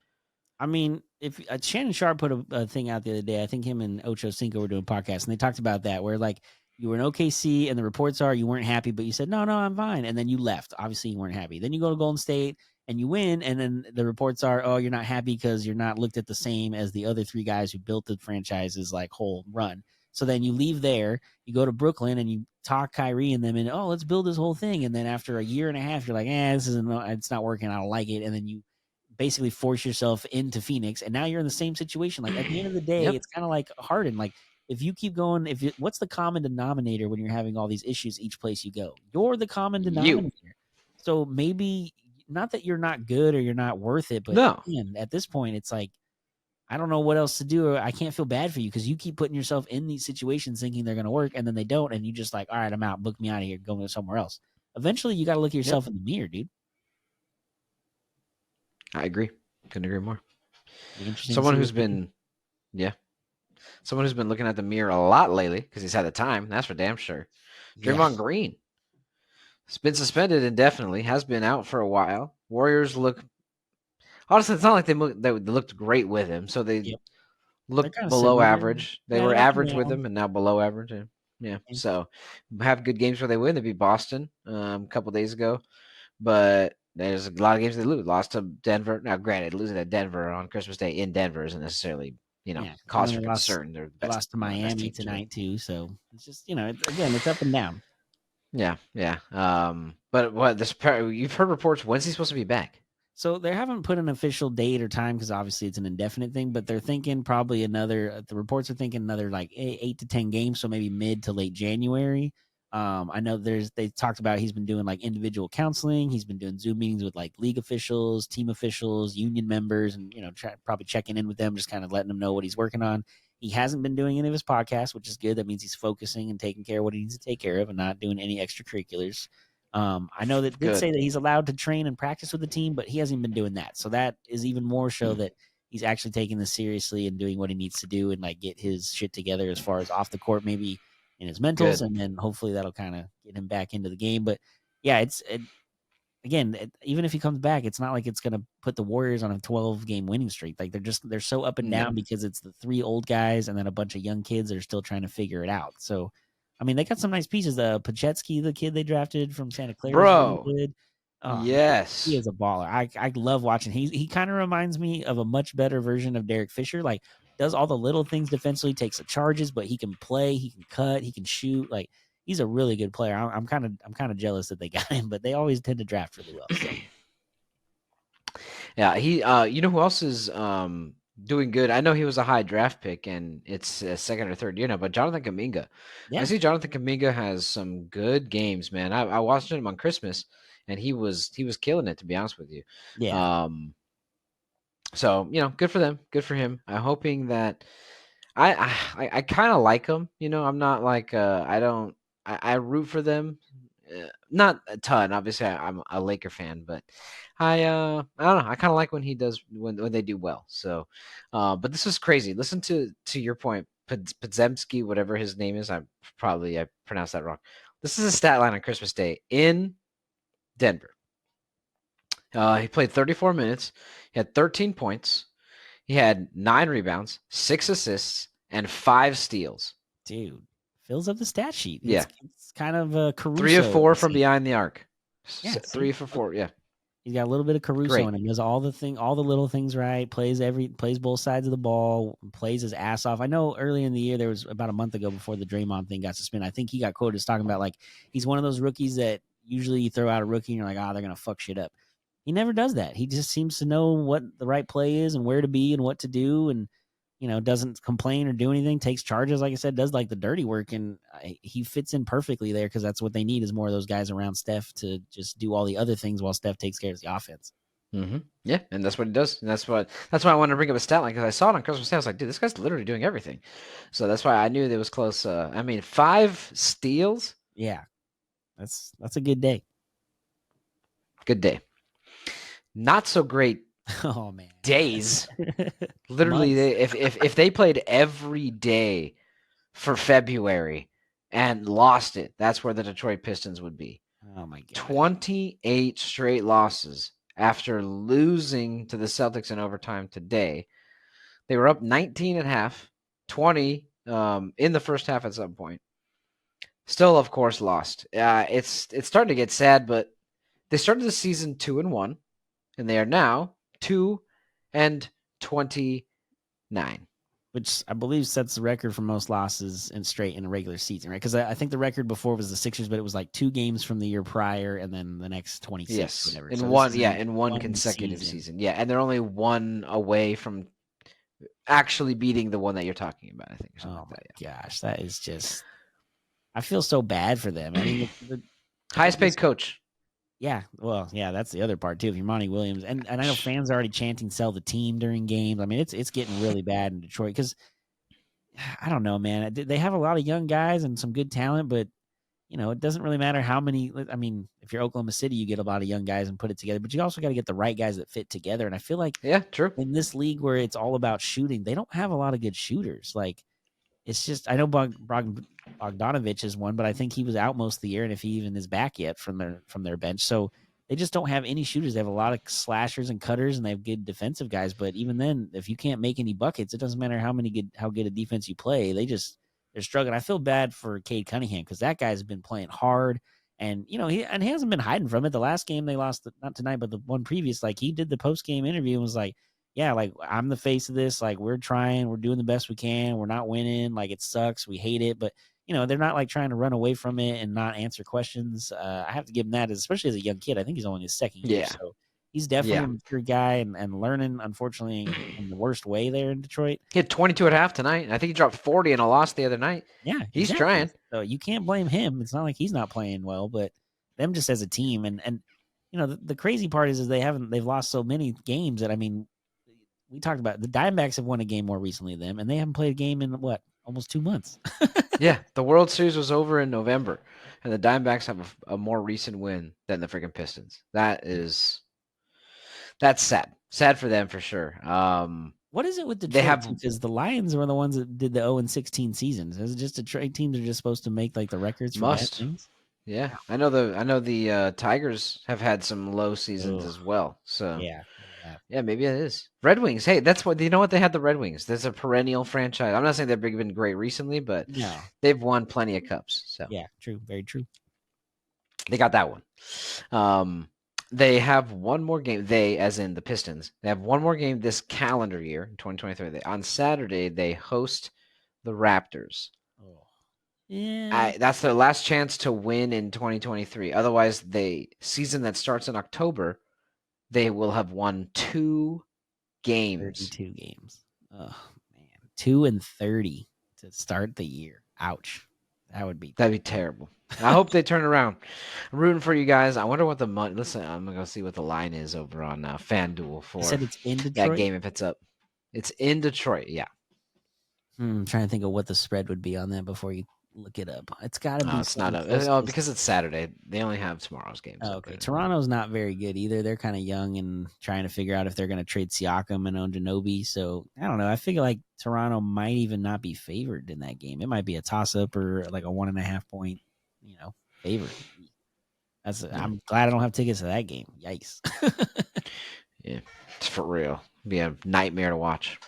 If Shannon Sharp put a thing out the other day, I think him and Ocho Cinco were doing a podcast, and they talked about that, where like you were in OKC, and the reports are you weren't happy, but you said, no, I'm fine. And then you left. Obviously, you weren't happy. Then you go to Golden State, and you win, and then the reports are, oh, you're not happy because you're not looked at the same as the other three guys who built the franchise's like whole run. So then you leave there, you go to Brooklyn, and you talk Kyrie and them, and let's build this whole thing. And then after a year and a half, you're like, it's not working. I don't like it. And then you basically force yourself into Phoenix, and now you're in the same situation. Like at the end of the day, It's kind of like Harden. Like if you keep going, what's the common denominator when you're having all these issues each place you go? You're the common denominator. So maybe not that you're not good or you're not worth it, but man, at this point, it's like I don't know what else to do. I can't feel bad for you because you keep putting yourself in these situations thinking they're going to work, and then they don't, and you just like, all right, I'm out. Book me out of here. Go somewhere else. Eventually, you got to look at yourself in the mirror, dude. I agree. Couldn't agree more. Someone who's been looking at the mirror a lot lately because he's had the time. That's for damn sure. Draymond Green has been suspended indefinitely. Has been out for a while. Warriors look. Honestly, it's not like they looked great with him. So they looked below average. They were average with him, and now below average. Yeah. So have good games where they win. They beat Boston a couple days ago, but. There's a lot of games they lose. Lost to Denver. Now, granted, losing to Denver on Christmas Day in Denver isn't necessarly, cause for concern. They're lost to Miami tonight too, so it's just it's up and down. Yeah. But what you've heard reports? When's he supposed to be back? So they haven't put an official date or time because obviously it's an indefinite thing, but they're thinking probably another. The reports are thinking another like 8 to 10 games, so maybe mid to late January. I know they talked about he's been doing like individual counseling. He's been doing Zoom meetings with like league officials, team officials, union members, and probably checking in with them, just kind of letting them know what he's working on. He hasn't been doing any of his podcasts, which is good. That means he's focusing and taking care of what he needs to take care of, and not doing any extracurriculars. I know that did say that he's allowed to train and practice with the team, but he hasn't been doing that. So that is even more show that he's actually taking this seriously and doing what he needs to do and like get his shit together as far as off the court, maybe in his mentals, and then hopefully that'll kind of get him back into the game. But yeah, even if he comes back, it's not like it's going to put the Warriors on a 12-game winning streak. Like they're so up and down because it's the 3 old guys and then a bunch of young kids that are still trying to figure it out. So I mean, they got some nice pieces. Pachetsky, the kid they drafted from Santa Clara, bro. Really good. Yes, he is a baller. I love watching. He kind of reminds me of a much better version of Derek Fisher. Like, does all the little things defensively, takes the charges, but he can play, he can cut, he can shoot. Like, he's a really good player. I'm kind of jealous that they got him, but they always tend to draft really well. So. Yeah, he. You know who else is doing good? I know he was a high draft pick, and it's a second or third year now. But Jonathan Kuminga, I see Jonathan Kuminga has some good games, man. I watched him on Christmas, and he was killing it. To be honest with you, yeah. So good for them, good for him. I'm hoping that I kind of like him. I'm not like I root for them. Not a ton, obviously. I'm a Laker fan, but I don't know. I kind of like when he does when they do well. So, but this is crazy. Listen to your point, Podziemski, whatever his name is. I pronounced that wrong. This is a stat line on Christmas Day in Denver. He played 34 minutes. He had 13 points. He had 9 rebounds, 6 assists, and 5 steals. Dude, fills up the stat sheet. Yeah. It's kind of a Caruso. 3 of 4 from behind the arc. Yeah, 3 for 4, yeah. He's got a little bit of Caruso in him. Does all the little things right. Plays both sides of the ball. Plays his ass off. I know early in the year, there was about a month ago before the Draymond thing got suspended. I think he got quoted as talking about like he's one of those rookies that usually you throw out a rookie and you're like, they're gonna fuck shit up. He never does that. He just seems to know what the right play is and where to be and what to do, and doesn't complain or do anything. Takes charges, like I said, does like the dirty work, and he fits in perfectly there because that's what they need is more of those guys around Steph to just do all the other things while Steph takes care of the offense. Mm-hmm. Yeah, and that's what he does, and that's why I wanted to bring up a stat line because I saw it on Christmas Day. I was like, dude, this guy's literally doing everything. So that's why I knew it was close. 5 steals. Yeah, that's a good day. Good day. Not so great. Oh man, days. Literally, if they played every day for February and lost it, that's where the Detroit Pistons would be. Oh my god, 28 straight losses after losing to the Celtics in overtime today. They were up 19 at half, 20 in the first half at some point. Still, of course, lost. It's starting to get sad, but they started the season 2-1, and they are now 2-29, which I believe sets the record for most losses in a regular season, right? Because I think the record before was the Sixers, but it was like 2 games from the year prior, and then the next 26. Yes, whatever. In one consecutive season. Yeah, and they're only 1 away from actually beating the one that you're talking about. I think. Oh my gosh, that is just. I feel so bad for them. I mean, the highest paid coach. Yeah, well, yeah, that's the other part too. If you're Monty Williams, and I know fans are already chanting "sell the team" during games. I mean, it's getting really bad in Detroit because I don't know, man. They have a lot of young guys and some good talent, but it doesn't really matter how many. I mean, if you're Oklahoma City, you get a lot of young guys and put it together, but you also got to get the right guys that fit together. And I feel like, true. In this league where it's all about shooting, they don't have a lot of good shooters. Like, it's just I know Bogdanovich is one, but I think he was out most of the year, and if he even is back yet from their bench, so they just don't have any shooters. They have a lot of slashers and cutters, and they have good defensive guys. But even then, if you can't make any buckets, it doesn't matter how good a defense you play. They're struggling. I feel bad for Cade Cunningham because that guy's been playing hard, and he hasn't been hiding from it. The last game they lost, not tonight, but the one previous, like he did the post game interview and was like, yeah, like I'm the face of this. Like we're trying, we're doing the best we can. We're not winning. Like it sucks. We hate it, but they're not like trying to run away from it and not answer questions. I have to give him that, especially as a young kid. I think he's only his second year. So he's definitely a mature guy and learning, unfortunately, in the worst way there in Detroit. He had 22 at half tonight. I think he dropped 40 in a loss the other night. Yeah, he's trying. So you can't blame him. It's not like he's not playing well, but them just as a team. And the crazy part is they've lost so many games that, I mean, we talked about the Diamondbacks have won a game more recently than them, and they haven't played a game in almost 2 months. Yeah, the World Series was over in November, and the Diamondbacks have a more recent win than the freaking Pistons. That's sad. Sad for them for sure. What is it with Detroit? Because the Lions were the ones that did the 0-16 seasons. Is it just Detroit teams are just supposed to make like the records for bad things? Yeah, I know the Tigers have had some low seasons as well. So yeah, maybe it is. Red Wings. Hey, that's what, you know what, they had the Red Wings. There's a perennial franchise. I'm not saying they've been great recently, but they've won plenty of cups. So yeah, true, very true. They got that one. They have one more game. They, as in the Pistons, they have one more game this calendar year, 2023. On Saturday, they host the Raptors. Yeah, that's their last chance to win in 2023. Otherwise, the season that starts in October, they will have won 2 games. 32 games. Oh man, 2-30 to start the year. Ouch. That'd be terrible. I hope they turn around. I'm rooting for you guys. I wonder what the money. Listen, I'm gonna go see what the line is over on FanDuel for. You said it's in Detroit? That game if it's up. It's in Detroit. Yeah. I'm trying to think of what the spread would be on that before you look it up. It's got to be. It's not up. Because it's Saturday. They only have tomorrow's games. Okay. Toronto's not very good either. They're kind of young and trying to figure out if they're going to trade Siakam and own Ginobili. So I don't know. I figure like Toronto might even not be favored in that game. It might be a toss up or like a 1.5 point, favorite. I'm glad I don't have tickets to that game. Yikes. Yeah, it's for real. It'd be a nightmare to watch.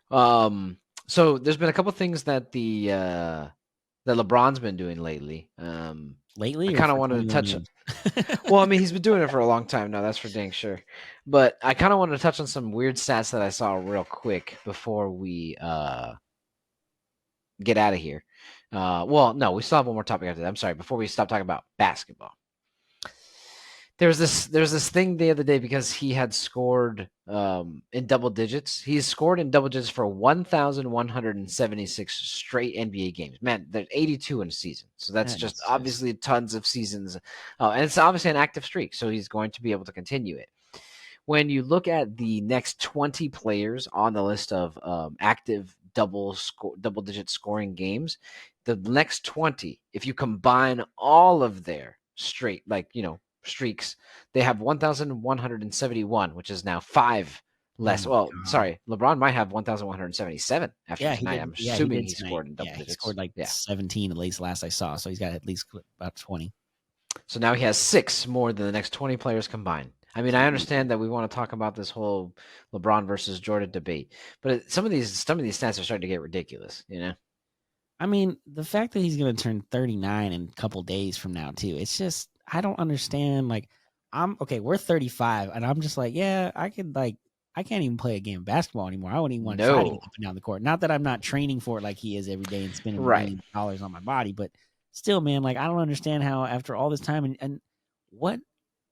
So there's been a couple things that that LeBron's been doing lately. Lately, I kind of wanted to touch on. Well, I mean, he's been doing it for a long time now. That's for dang sure. But I kind of wanted to touch on some weird stats that I saw real quick before we get out of here. Well, no, we still have one more topic after that. I'm sorry. Before we stop talking about basketball. There's this thing the other day because he had scored in double digits. He's scored in double digits for 1,176 straight NBA games. Man, there's 82 in a season. So that's just obviously tons of seasons. And it's obviously an active streak, so he's going to be able to continue it. When you look at the next 20 players on the list of active double-digit scoring games, the next 20, if you combine all of their straight, streaks, they have 1,171, which is now 5 less. Sorry, LeBron might have 1,177 after tonight. I'm assuming he scored in double digits. He scored 17 at least last I saw, so he's got at least about 20. So now he has 6 more than the next 20 players combined. I mean, I understand that we want to talk about this whole LeBron versus Jordan debate, but some of these stats are starting to get ridiculous, I mean, the fact that he's going to turn 39 in a couple days from now too, it's just, I don't understand. Like, we're 35, and I'm just like, yeah, I can't even play a game of basketball anymore. I wouldn't even want to try to get up and down the court. Not that I'm not training for it like he is every day and spending millions of dollars on my body, but still, man, like, I don't understand how after all this time and what,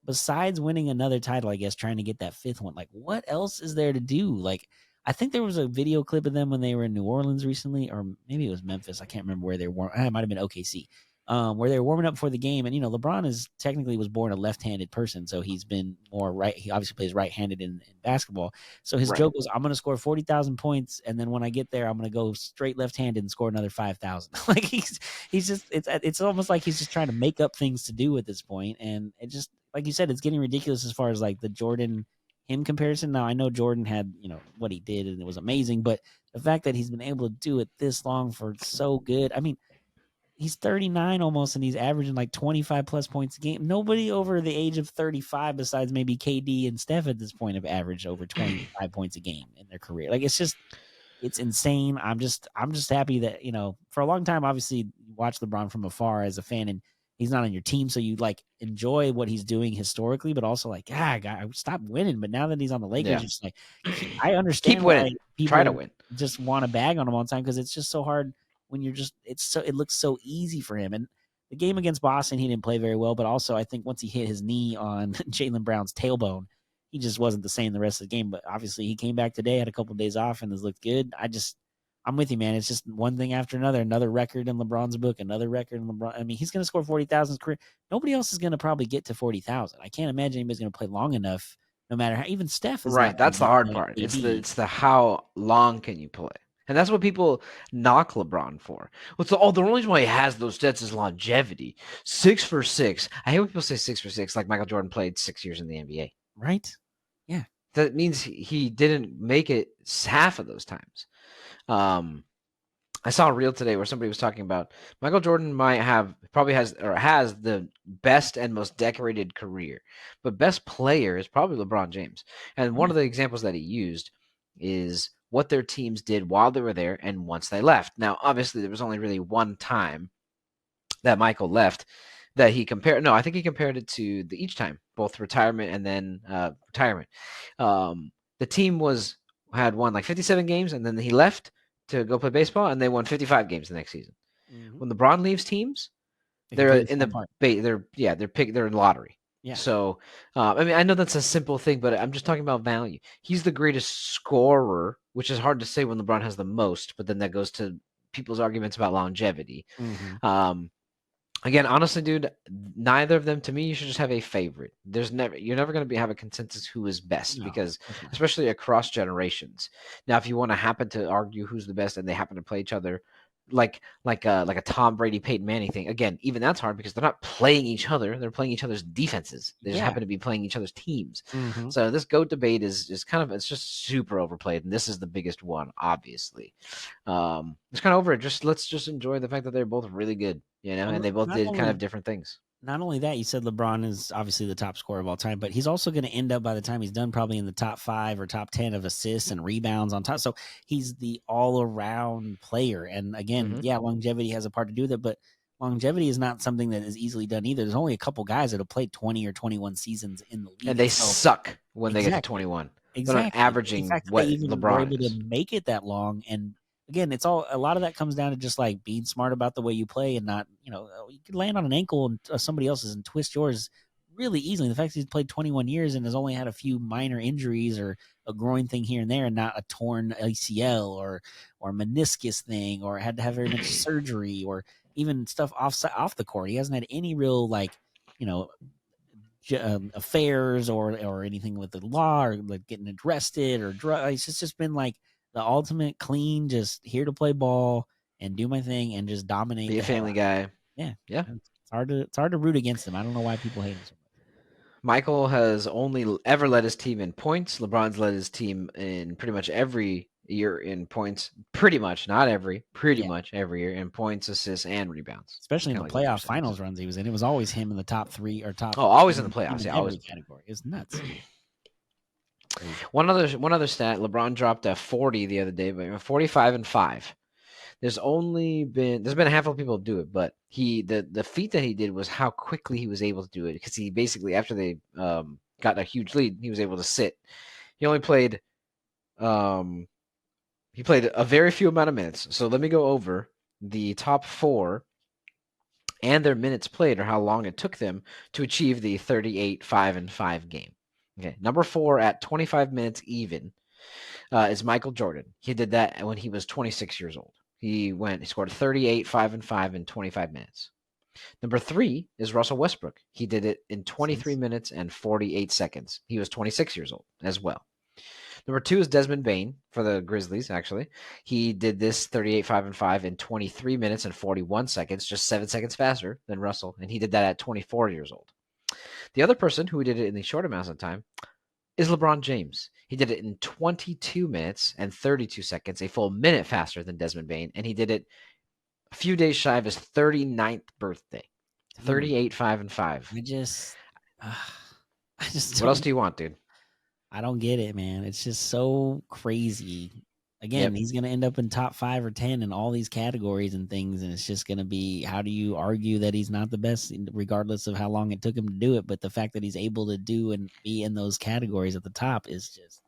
besides winning another title, I guess, trying to get that 5th one, like, what else is there to do? Like, I think there was a video clip of them when they were in New Orleans recently, or maybe it was Memphis. I can't remember where they were. It might have been OKC. Where they were warming up for the game. And, LeBron was born a left-handed person. So he's been more right. He obviously plays right-handed in basketball. So his joke was, I'm going to score 40,000 points. And then when I get there, I'm going to go straight left-handed and score another 5,000. Like he's just, it's almost like he's just trying to make up things to do at this point. And it just, like you said, it's getting ridiculous as far as like the Jordan him comparison. Now I know Jordan had, what he did and it was amazing, but the fact that he's been able to do it this long for so good. I mean, he's 39 almost, and he's averaging like 25 plus points a game. Nobody over the age of 35, besides maybe KD and Steph at this point, have averaged over 25 points a game in their career. Like, it's insane. I'm just happy that, for a long time, obviously you watch LeBron from afar as a fan, and he's not on your team. So you like enjoy what he's doing historically, but also like, stop winning. But now that he's on the Lakers, it's like, I understand. Keep winning. Try to win. Just want to bag on him all the time, because it's just so hard when you're just, it looks so easy for him. And the game against Boston, he didn't play very well, but also I think once he hit his knee on Jaylen Brown's tailbone, he just wasn't the same the rest of the game. But obviously, he came back today, had a couple of days off, and has looked good. I'm with you, man. It's just one thing after another. Another record in LeBron's book, another record in LeBron. I mean, he's going to score 40,000 career. Nobody else is going to probably get to 40,000. I can't imagine anybody's going to play long enough. No matter how, even Steph is right. That's the hard part. It's the how long can you play, and that's what people knock LeBron for. Well, the only reason why he has those stats is longevity. 6 for 6. I hate when people say 6 for 6, like Michael Jordan played 6 years in the NBA. Right? Yeah. That means he didn't make it half of those times. I saw a reel today where somebody was talking about Michael Jordan probably has the best and most decorated career, but best player is probably LeBron James. And one of the examples that he used is what their teams did while they were there and once they left. Now, obviously, there was only really one time that Michael left that he compared. No, I think he compared it to each time, both retirement and then retirement. The team had won like 57 games, and then he left to go play baseball, and they won 55 games the next season. Mm-hmm. When LeBron leaves teams, they're in they're in lottery. Yeah. So, I mean, I know that's a simple thing, but I'm just talking about value. He's the greatest scorer, which is hard to say when LeBron has the most, but then that goes to people's arguments about longevity. Mm-hmm. Again, honestly, dude, neither of them, to me, you should just have a favorite. You're never going to have a consensus who is best, because especially across generations. Now, if you want to happen to argue who's the best and they happen to play each other, like a Tom Brady, Peyton Manning thing, again, even that's hard because they're not playing each other. They're playing each other's defenses. They just happen to be playing each other's teams. Mm-hmm. So this GOAT debate is kind of, it's just super overplayed. And this is the biggest one, obviously. It's kind of over it. Let's just enjoy the fact that they're both really good, and they both did kind of different things. Not only that, you said LeBron is obviously the top scorer of all time, but he's also going to end up, by the time he's done, probably in the top 5 or top 10 of assists and rebounds on top. So he's the all-around player. And again, longevity has a part to do with it, but longevity is not something that is easily done either. There's only a couple guys that have played 20 or 21 seasons in the league. And they suck when they get to 21. Exactly. They're not averaging what LeBron is. To make it that long. And again, a lot of that comes down to just like being smart about the way you play and not, you could land on an ankle and somebody else's and twist yours really easily. The fact that he's played 21 years and has only had a few minor injuries or a groin thing here and there, and not a torn ACL or meniscus thing, or had to have very much surgery, or even stuff off the court. He hasn't had any real affairs or anything with the law, or like getting arrested or drugs. It's just been like the ultimate clean, just here to play ball and do my thing and just dominate. Be a family guy. Yeah. It's hard to root against him. I don't know why people hate him so much. Michael has only ever led his team in points. LeBron's led his team in pretty much every year in points. Pretty much, not every. Pretty much every year in points, assists, and rebounds. Especially in the playoff finals runs he was in. It was always him in the top 3 or top. Oh, always in the playoffs. Yeah, always category. It's nuts. One other stat: LeBron dropped a 40 the other day, but 45 and 5. There's been a handful of people who do it, but the feat that he did was how quickly he was able to do it, because he basically, after they got a huge lead, he was able to sit. He only played a very few amount of minutes. So let me go over the top 4 and their minutes played, or how long it took them to achieve the 38-5-5 game. Okay, number 4 at 25 minutes even is Michael Jordan. He did that when he was 26 years old. He scored 38-5-5 in 25 minutes. Number 3 is Russell Westbrook. He did it in 23 minutes and 48 seconds. He was 26 years old as well. Number 2 is Desmond Bane for the Grizzlies, actually. He did this 38-5-5 in 23 minutes and 41 seconds, just 7 seconds faster than Russell, and he did that at 24 years old. The other person who did it in the short amounts of time is LeBron James. He did it in 22 minutes and 32 seconds, a full minute faster than Desmond Bane, and he did it a few days shy of his 39th birthday. 38-5-5. I just what else do you want, dude? I don't get it, man. It's just so crazy. Again, he's going to end up in top 5 or 10 in all these categories and things, and it's just going to be, how do you argue that he's not the best, regardless of how long it took him to do it? But the fact that he's able to do and be in those categories at the top is just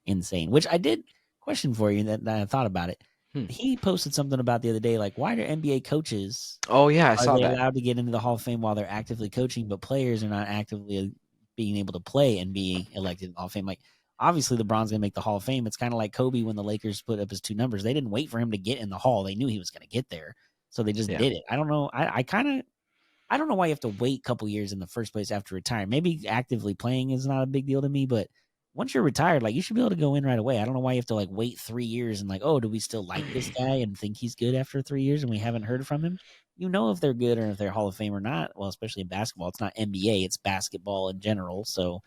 insane. Which I did question for you that I thought about it. he posted something about the other day, like, why do NBA coaches Oh yeah, I are saw they that. allowed to get into the Hall of Fame while they're actively coaching, but players are not actively being able to play and being elected in the Hall of Fame? Like, obviously LeBron's gonna make the Hall of Fame. It's kind of like Kobe when the Lakers put up his 2 numbers. They didn't wait for him to get in the Hall. They knew he was gonna get there, so they just Yeah. did it. I don't know. I don't know why you have to wait a couple years in the first place after retiring. Maybe actively playing is not a big deal to me, but once you're retired, like, you should be able to go in right away. I don't know why you have to like wait 3 years and like, oh, do we still like this guy and think he's good after 3 years and we haven't heard from him? You know if they're good or if they're Hall of Fame or not. Well, especially in basketball, it's not NBA, it's basketball in general. So,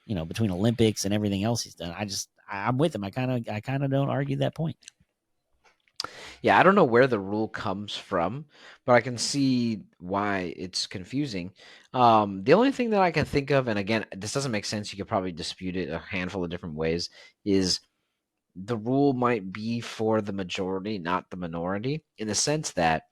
between Olympics and everything else he's done, I'm with him. I kind of don't argue that point. Yeah, I don't know where the rule comes from, but I can see why it's confusing. The only thing that I can think of, and again, this doesn't make sense, you could probably dispute it a handful of different ways, is the rule might be for the majority, not the minority, in the sense that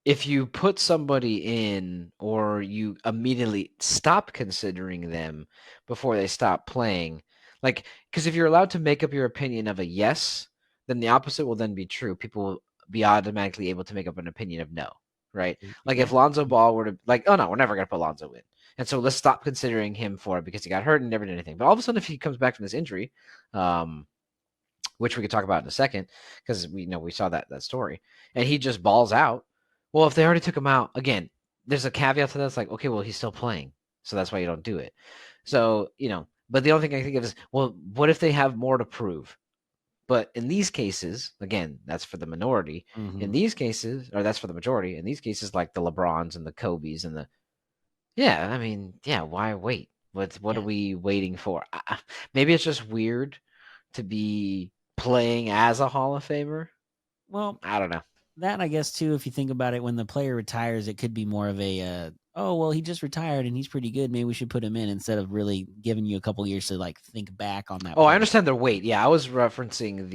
if you put somebody in or you immediately stop considering them before they stop playing, like, because if you're allowed to make up your opinion of a yes, then the opposite will then be true. People will be automatically able to make up an opinion of no, right? Like if Yeah. Lonzo Ball were to, like, oh no, we're never going to put Lonzo in. And so let's stop considering him for it because he got hurt and never did anything. But all of a sudden, if he comes back from this injury, which we could talk about in a second, because we saw that story, and he just balls out. Well, if they already took him out, again, there's a caveat to that. It's like, okay, well, he's still playing, so that's why you don't do it. So but the only thing I think of is, well, what if they have more to prove? But in these cases, again, that's for the minority. In these cases, or that's for the majority. In these cases, like the LeBrons and the Kobes and why wait? What are we waiting for? Maybe it's just weird to be playing as a Hall of Famer. Well, I don't know. That, I guess, too, if you think about it, when the player retires, it could be more of a, oh, well, he just retired and he's pretty good. Maybe we should put him in instead of really giving you a couple years to like think back on that. Oh, I understand their weight. Yeah, I was referencing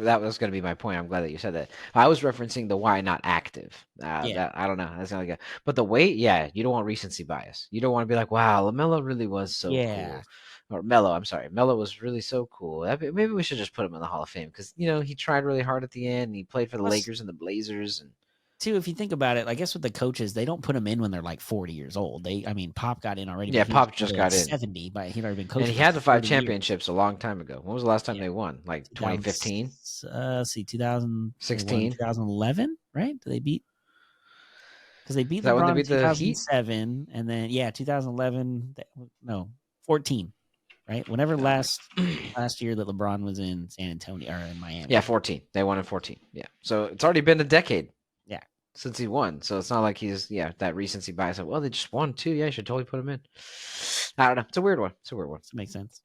that was going to be my point. I'm glad that you said that. I was referencing the why not active. Yeah. I don't know. That's not good. But the weight, yeah, you don't want recency bias. You don't want to be like, wow, LaMelo really was so cool. Or Melo, I'm sorry. Melo was really so cool. Maybe we should just put him in the Hall of Fame because, he tried really hard at the end. And he played for the Lakers and the Blazers. And too, if you think about it, I guess with the coaches, they don't put them in when they're like 40 years old. Pop got in already. Yeah, Pop just got in. 70, but he'd already been coaching. And he had the 5 championships a long time ago. When was the last time they won? Like 2015? 2016? 2011, right? Did they beat? Because they beat LeBron in 2007, and then 2011. No, 14, right? Whenever last year that LeBron was in San Antonio or in Miami. Yeah, 14. They won in 14. Yeah, so it's already been a decade. Yeah, since he won. So it's not like he's that recency bias. Of, well, they just won too. Yeah, you should totally put him in. I don't know. It's a weird one. It makes sense.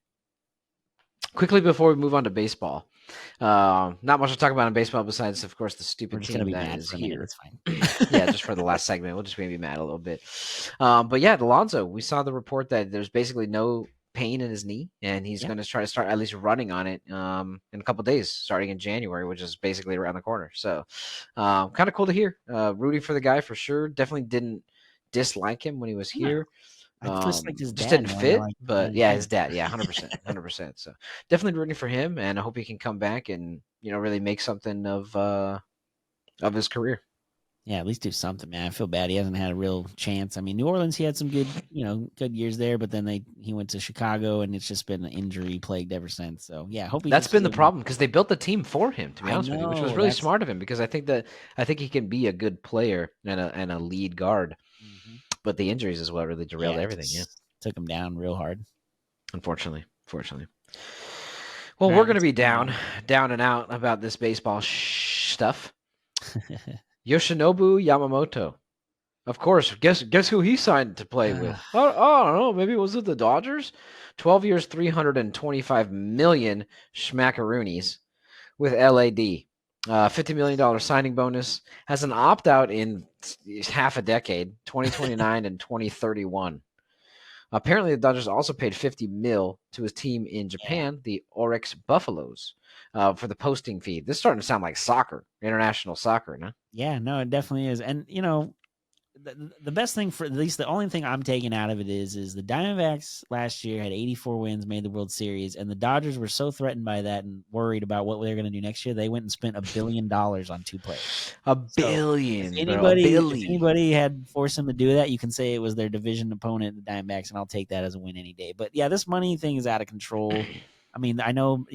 Quickly before we move on to baseball, not much to talk about in baseball besides, of course, the stupid team that is here. It's fine. Yeah, just for the last segment, we'll just maybe be mad a little bit. But yeah, Alonso, we saw the report that there's basically no pain in his knee, and he's going to try to start at least running on it in a couple of days, starting in January, which is basically around the corner. So, kind of cool to hear. Rooting for the guy for sure. Definitely didn't dislike him when he was here. I just like his dad. Just didn't fit, but yeah, his dad, 100%. So definitely rooting for him, and I hope he can come back and really make something of his career. Yeah, at least do something, man. I feel bad he hasn't had a real chance. I mean, New Orleans, he had some good, good years there, but then he went to Chicago, and it's just been injury plagued ever since. So yeah, I hope that's been the problem because they built the team for him. To be honest with you, which was really smart of him because I think he can be a good player and a lead guard. Mm-hmm. But the injuries is what really derailed everything. Yeah, took him down real hard. Unfortunately. Well, we're going to be down and out about this baseball stuff. Yoshinobu Yamamoto. Of course, guess who he signed to play with? I don't know. Maybe was it the Dodgers? 12 years, $325 million schmackaroonies with LAD. $50 million signing bonus. Has an opt-out in half a decade, 2029 and 2031. Apparently, the Dodgers also paid $50 million to his team in Japan, the Oryx Buffaloes, for the posting fee. This is starting to sound like soccer, international soccer, no? Yeah, no, it definitely is. And, the best thing for at least the only thing I'm taking out of it is the Diamondbacks last year had 84 wins, made the World Series, and the Dodgers were so threatened by that and worried about what they're going to do next year. They went and spent $1 billion on 2 players. $1 billion, If anybody had forced them to do that, you can say it was their division opponent, the Diamondbacks, and I'll take that as a win any day. But yeah, this money thing is out of control. I mean, I know,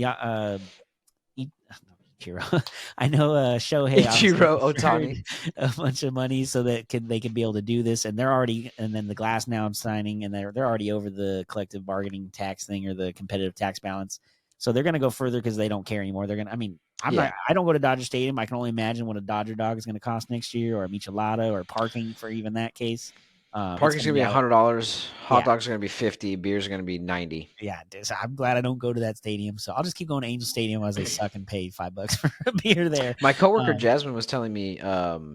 Ichiro. I know Shohei Ichiro Ohtani a bunch of money so that they can be able to do this, and they're already, and then the Glass now I'm signing, and they're already over the collective bargaining tax thing or the competitive tax balance, so they're going to go further because they don't care anymore. They're going to, I mean, I don't go to Dodger Stadium. I can only imagine what a Dodger dog is going to cost next year, or a michelada, or parking for even that case. Parking's gonna be $100. Hot dogs are gonna be $50. Beers are gonna be $90. Yeah, so I'm glad I don't go to that stadium. So I'll just keep going to Angel Stadium as they suck and pay $5 for a beer there. My coworker Jasmine was telling me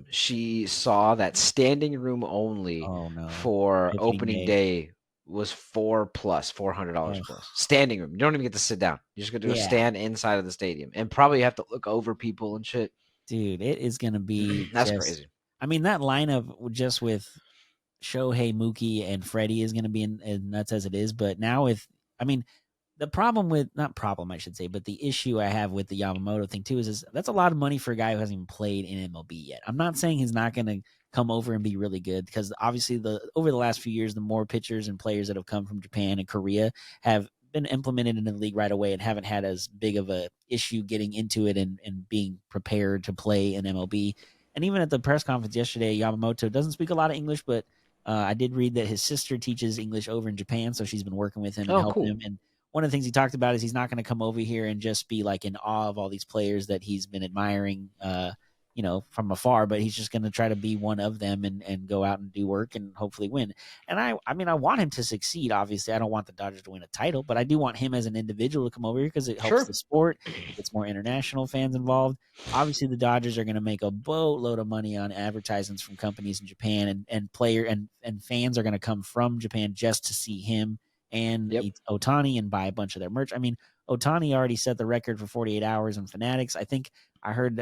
she saw that standing room only for opening day was $400 plus. Standing room. You don't even get to sit down. You just got to do a stand inside of the stadium, and probably have to look over people and shit. Dude, it is gonna be that's crazy. I mean, that lineup just with Shohei, Mookie, and Freddie is going to be in nuts as it is. But now the problem with, not problem, I should say, but the issue I have with the Yamamoto thing too is that's a lot of money for a guy who hasn't even played in MLB yet. I'm not saying he's not going to come over and be really good, because obviously over the last few years, the more pitchers and players that have come from Japan and Korea have been implemented in the league right away and haven't had as big of a issue getting into it and being prepared to play in MLB. And even at the press conference yesterday, Yamamoto doesn't speak a lot of English, but I did read that his sister teaches English over in Japan, so she's been working with him and helping him. And one of the things he talked about is he's not going to come over here and just be like in awe of all these players that he's been admiring, from afar, but he's just going to try to be one of them and go out and do work and hopefully win. And I want him to succeed. Obviously, I don't want the Dodgers to win a title, but I do want him as an individual to come over here because it helps the sport. It's more international fans involved. Obviously, the Dodgers are going to make a boatload of money on advertisements from companies in Japan, and player and fans are going to come from Japan just to see him and Ohtani and buy a bunch of their merch. I mean, Ohtani already set the record for 48 hours on Fanatics. I think I heard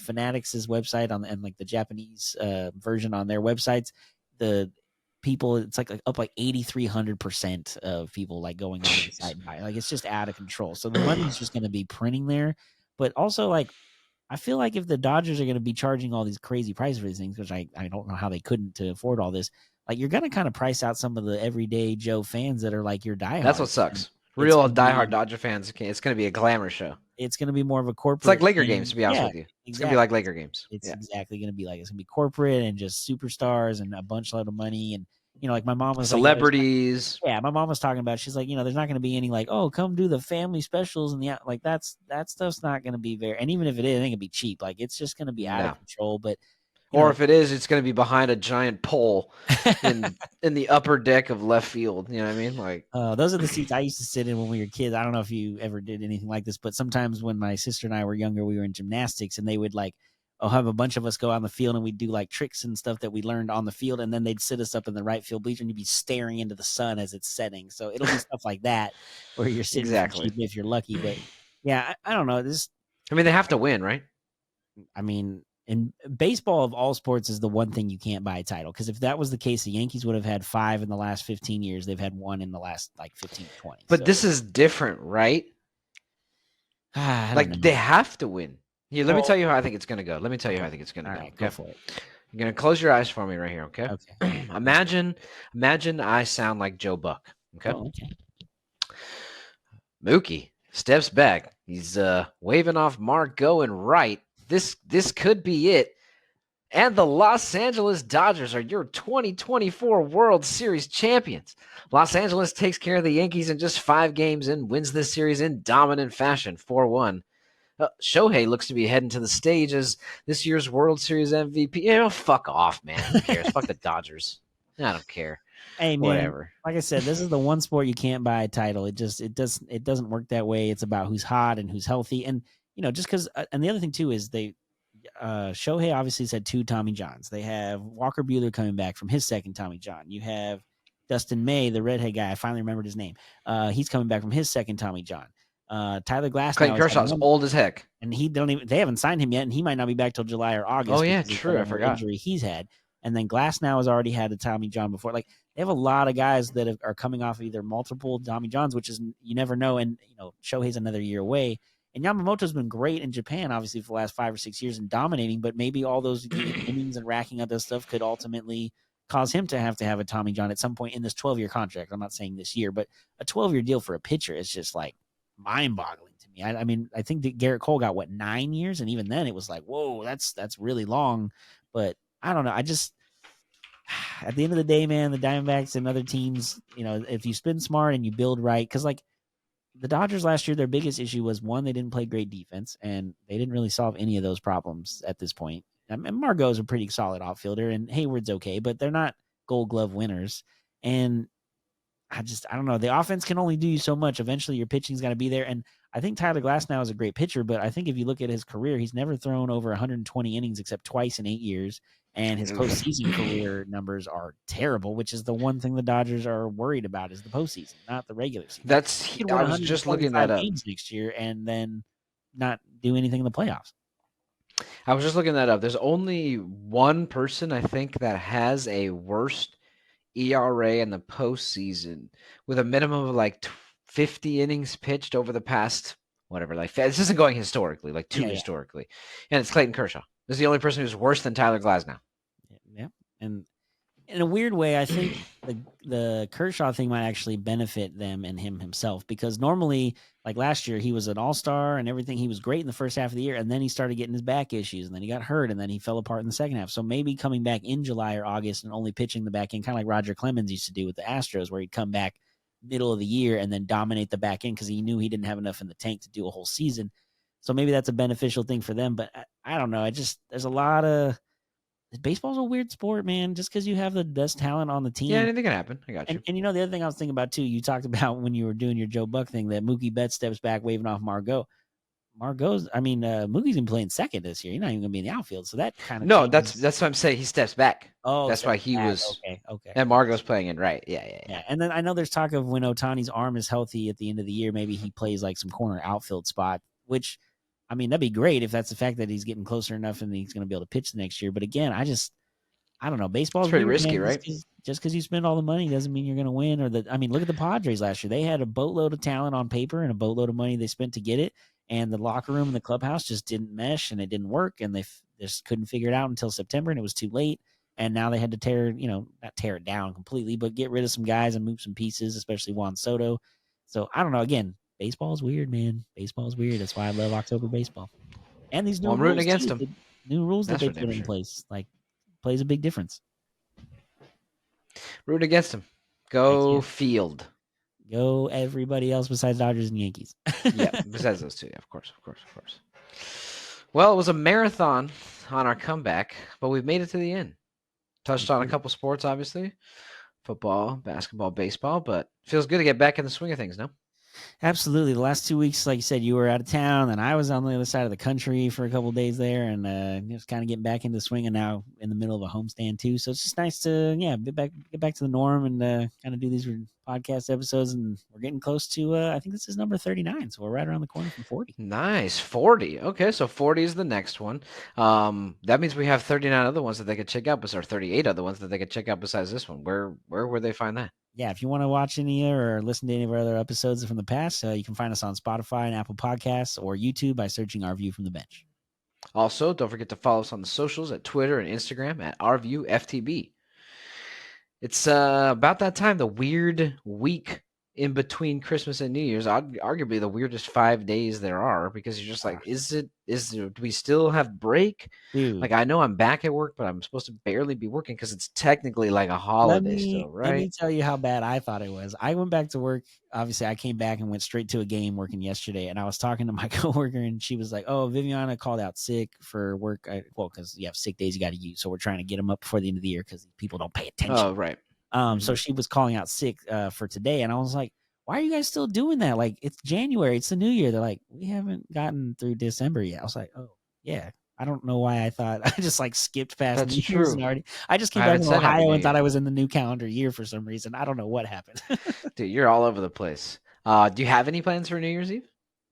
Fanatics' website and like the Japanese version on their websites, the people, it's like up like 8,300% of people like going on the site and buy. Like, it's just out of control. So the money's just going to be printing there. But also, like, I feel like if the Dodgers are going to be charging all these crazy prices for these things, which I don't know how they couldn't to afford all this, like, you're going to kind of price out some of the everyday Joe fans that are like your diehards. That's what sucks. Real diehard Dodger fans, it's going to be a glamour show. It's going to be more of a corporate. It's like Laker games, to be honest with you. It's going to be like Laker games. It's exactly going to be like, it's going to be corporate and just superstars and a bunch of money. And, like my mom was celebrities. Like, my mom was talking about, she's like, there's not going to be any like, oh, come do the family specials. And like, that stuff's not going to be very, and even if it is, I think it'd be cheap. Like, it's just going to be out of control. But or if it is, it's going to be behind a giant pole in the upper deck of left field. You know what I mean? Like, those are the seats I used to sit in when we were kids. I don't know if you ever did anything like this, but sometimes when my sister and I were younger, we were in gymnastics, and they would have a bunch of us go out on the field, and we'd do like tricks and stuff that we learned on the field, and then they'd sit us up in the right field bleacher, and you'd be staring into the sun as it's setting. So it'll be stuff like that where you're sitting if you're lucky. But yeah, I don't know. They have to win, right? I mean, in baseball of all sports is the one thing you can't buy a title, because if that was the case, the Yankees would have had 5 in the last 15 years. They've had 1 in the last 15 to 20. But this is different, right? They have to win. Here, let me tell you how I think it's going to go. Let me tell you how I think it's going to go. Right, go for it. You're going to close your eyes for me right here, okay? Okay. Imagine I sound like Joe Buck, okay? Oh, okay. Mookie steps back. He's waving off Mark going right. This could be it. And the Los Angeles Dodgers are your 2024 World Series champions. Los Angeles takes care of the Yankees in just 5 games and wins this series in dominant fashion, 4-1. Shohei looks to be heading to the stage as this year's World Series MVP. Fuck off, man. Who cares? Fuck the Dodgers. I don't care. Hey, man, whatever. Like I said, this is the one sport you can't buy a title. It doesn't work that way. It's about who's hot and who's healthy. And just because, and the other thing too is Shohei obviously has had 2 Tommy Johns. They have Walker Buehler coming back from his second Tommy John. You have Dustin May, the redhead guy. I finally remembered his name. He's coming back from his second Tommy John. Tyler Glasnow, Clayton Kershaw's old as heck, and they haven't signed him yet, and he might not be back till July or August. Oh yeah, true. I forgot. Injury he's had. And then Glasnow has already had a Tommy John before. Like, they have a lot of guys that are coming off of either multiple Tommy Johns, which is, you never know. And, Shohei's another year away. And Yamamoto's been great in Japan, obviously, for the last 5 or 6 years and dominating, but maybe all those innings and racking up those stuff could ultimately cause him to have a Tommy John at some point in this 12-year contract. I'm not saying this year, but a 12-year deal for a pitcher is just like mind-boggling to me. I mean, I think that Garrett Cole got 9 years, and even then it was like, whoa, that's really long. But I don't know. I just, at the end of the day, man, the Diamondbacks and other teams, if you spin smart and you build right, because like the Dodgers last year, their biggest issue was, one, they didn't play great defense, and they didn't really solve any of those problems at this point. And Margot's a pretty solid outfielder, and Hayward's okay, but they're not Gold Glove winners. And I don't know. The offense can only do you so much. Eventually, your pitching's got to be there. And I think Tyler Glasnow is a great pitcher, but I think if you look at his career, he's never thrown over 120 innings except twice in 8 years. And his postseason career numbers are terrible, which is the one thing the Dodgers are worried about, is the postseason, not the regular season. I was just looking that up. Games next year and then not do anything in the playoffs. I was just looking that up. There's only one person, I think, that has a worst ERA in the postseason with a minimum of like 50 innings pitched over the past, whatever. Like, this isn't going historically, like historically. And it's Clayton Kershaw. This is the only person who's worse than Tyler Glasnow. Yeah. And in a weird way, I think the Kershaw thing might actually benefit them and him himself, because normally, like last year, he was an all-star and everything. He was great in the first half of the year, and then he started getting his back issues, and then he got hurt, and then he fell apart in the second half. So maybe coming back in July or August and only pitching the back end, kind of like Roger Clemens used to do with the Astros, where he'd come back middle of the year and then dominate the back end because he knew he didn't have enough in the tank to do a whole season. So maybe that's a beneficial thing for them. But I don't know. There's a lot of... Baseball's a weird sport, man. Just because you have the best talent on the team. Yeah, anything can happen. I got you. And the other thing I was thinking about, too, you talked about when you were doing your Joe Buck thing, that Mookie Betts steps back waving off Mookie's been playing second this year. He's not even going to be in the outfield. So that kind of... No, that's what I'm saying. He steps back. Oh, that's why he was... Okay. And Margot's playing in right. Yeah. And then I know there's talk of when Ohtani's arm is healthy at the end of the year, maybe he plays like some corner outfield spot, which, I mean, that'd be great if that's the fact that he's getting closer enough and he's going to be able to pitch the next year. But again, I don't know. Baseball's pretty risky, right? Just because you spend all the money doesn't mean you're going to win. Look at the Padres last year. They had a boatload of talent on paper and a boatload of money they spent to get it, and the locker room and the clubhouse just didn't mesh, and it didn't work, and they just couldn't figure it out until September, and it was too late. And now they had to not tear it down completely, but get rid of some guys and move some pieces, especially Juan Soto. So I don't know. Again, baseball is weird, man. Baseball is weird. That's why I love October baseball. And these new rules, I'm rooting against them. New rules that they put in place, like, plays a big difference. Root against him. Go Field. Go everybody else besides Dodgers and Yankees. Yeah, besides those two. Yeah, of course. Well, it was a marathon on our comeback, but we've made it to the end. Touched on a couple sports, obviously. Football, basketball, baseball, but feels good to get back in the swing of things, no? Absolutely. The last 2 weeks, like you said, you were out of town, and I was on the other side of the country for a couple of days there, and just kind of getting back into the swing, and now in the middle of a homestand too. So it's just nice to get back to the norm and kind of do these podcast episodes. And we're getting close to I think this is number 39, so we're right around the corner from 40. Nice, 40. Okay, so 40 is the next one. That means we have 39 other ones that they could check out, or 38 other ones that they could check out besides this one. Where would they find that? Yeah, if you want to watch any or listen to any of our other episodes from the past, you can find us on Spotify and Apple Podcasts or YouTube by searching Our View from the Bench. Also, don't forget to follow us on the socials at Twitter and Instagram at OurViewFTB. It's about that time, the weird week in between Christmas and New Year's, arguably the weirdest 5 days there are, because you're just like, do we still have break? Dude. Like, I know I'm back at work, but I'm supposed to barely be working because it's technically like a holiday still, right? Let me tell you how bad I thought it was. I went back to work. Obviously, I came back and went straight to a game working yesterday, and I was talking to my coworker, and she was like, "Oh, Viviana called out sick for work. Because you have sick days you got to use, so we're trying to get them up before the end of the year because people don't pay attention." Oh, right. So she was calling out sick for today, and I was like, "Why are you guys still doing that? Like, it's January, it's the new year." They're like, "We haven't gotten through December yet." I was like, "Oh, yeah." I don't know why I thought I just like skipped past That's New Year's true. already. I just came back from Ohio and thought I was in the new calendar year for some reason. I don't know what happened. Dude, you're all over the place. Do you have any plans for New Year's Eve?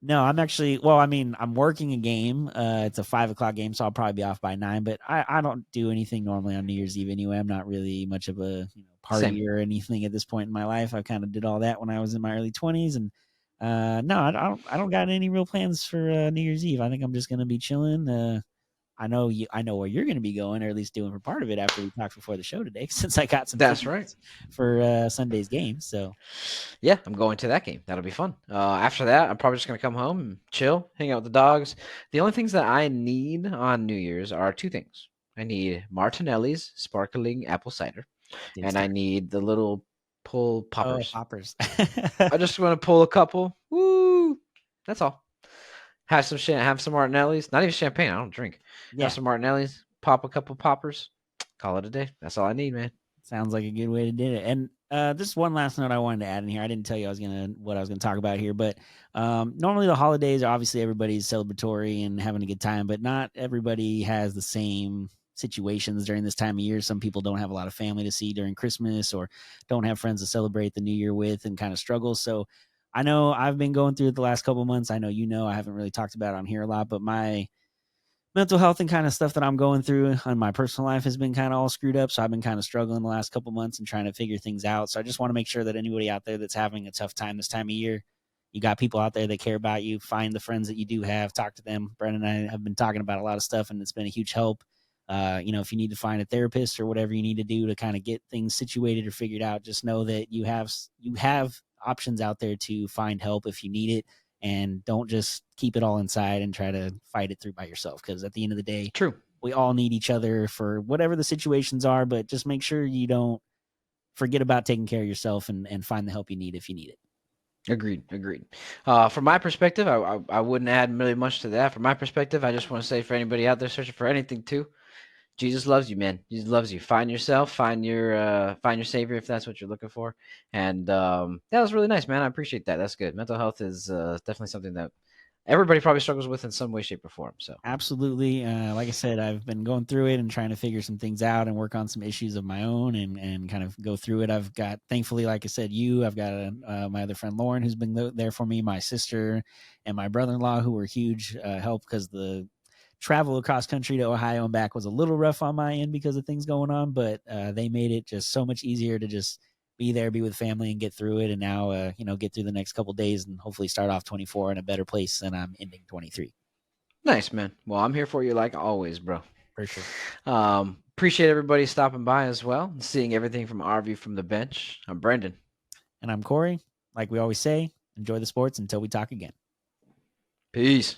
No, I'm actually well, I mean, I'm working a game. It's a 5 o'clock game, so I'll probably be off by 9. But I don't do anything normally on New Year's Eve anyway. I'm not really much of a Same. party or anything at this point in my life. I kind of did all that when I was in my early 20s, and no, I don't got any real plans for New Year's Eve. I think I'm just gonna be chilling. I know where you're going to be going, or at least doing for part of it after we talked before the show today, since I got some That's right. tickets for Sunday's game. So Yeah, I'm going to that game. That'll be fun. After that, I'm probably just gonna come home and chill, hang out with the dogs. The only things that I need on New Year's are two things. I need Martinelli's sparkling apple cider, and I need the little pull poppers. poppers. I just want to pull a couple. Woo! That's all. Have some Martinellis. Not even champagne. I don't drink. Yeah, Have some Martinellis. Pop a couple poppers. Call it a day. That's all I need, man. sounds like a good way to do it. And just one last note I wanted to add in here. I didn't tell you what I was gonna talk about here, but normally the holidays are obviously everybody's celebratory and having a good time, but not everybody has the same situations during this time of year. Some people don't have a lot of family to see during Christmas, or don't have friends to celebrate the new year with, and kind of struggle. So I know I've been going through it the last couple of months. I know I haven't really talked about it on here a lot, but my mental health and kind of stuff that I'm going through on my personal life has been kind of all screwed up. So I've been kind of struggling the last couple months and trying to figure things out. So I just want to make sure that anybody out there that's having a tough time this time of year, you got people out there that care about you. Find the friends that you do have, talk to them. Brendan and I have been talking about a lot of stuff, and it's been a huge help. If you need to find a therapist or whatever you need to do to kind of get things situated or figured out, just know that you have options out there to find help if you need it, and don't just keep it all inside and try to fight it through by yourself, because at the end of the day, True. we all need each other for whatever the situations are, but just make sure you don't forget about taking care of yourself, and find the help you need if you need it. Agreed. Agreed. From my perspective, I wouldn't add really much to that. From my perspective, I just want to say for anybody out there searching for anything too, Jesus loves you, man. Jesus loves you. Find yourself, find your savior if that's what you're looking for. And that was really nice, man. I appreciate that. That's good. Mental health is definitely something that everybody probably struggles with in some way, shape, or form. So Absolutely. Like I said, I've been going through it and trying to figure some things out and work on some issues of my own, and kind of go through it. I've got, thankfully, like I said, I've got my other friend Lauren, who's been there for me, my sister, and my brother-in-law, who were huge help, because the travel across country to Ohio and back was a little rough on my end because of things going on, but they made it just so much easier to just be there, be with family, and get through it. And now, get through the next couple days and hopefully start off 24 in a better place than I'm ending 23. nice, man. Well, I'm here for you like always, bro. For sure. Appreciate everybody stopping by as well and seeing everything from our view from the bench. I'm Brendan. And I'm Corey. Like we always say, enjoy the sports until we talk again. Peace.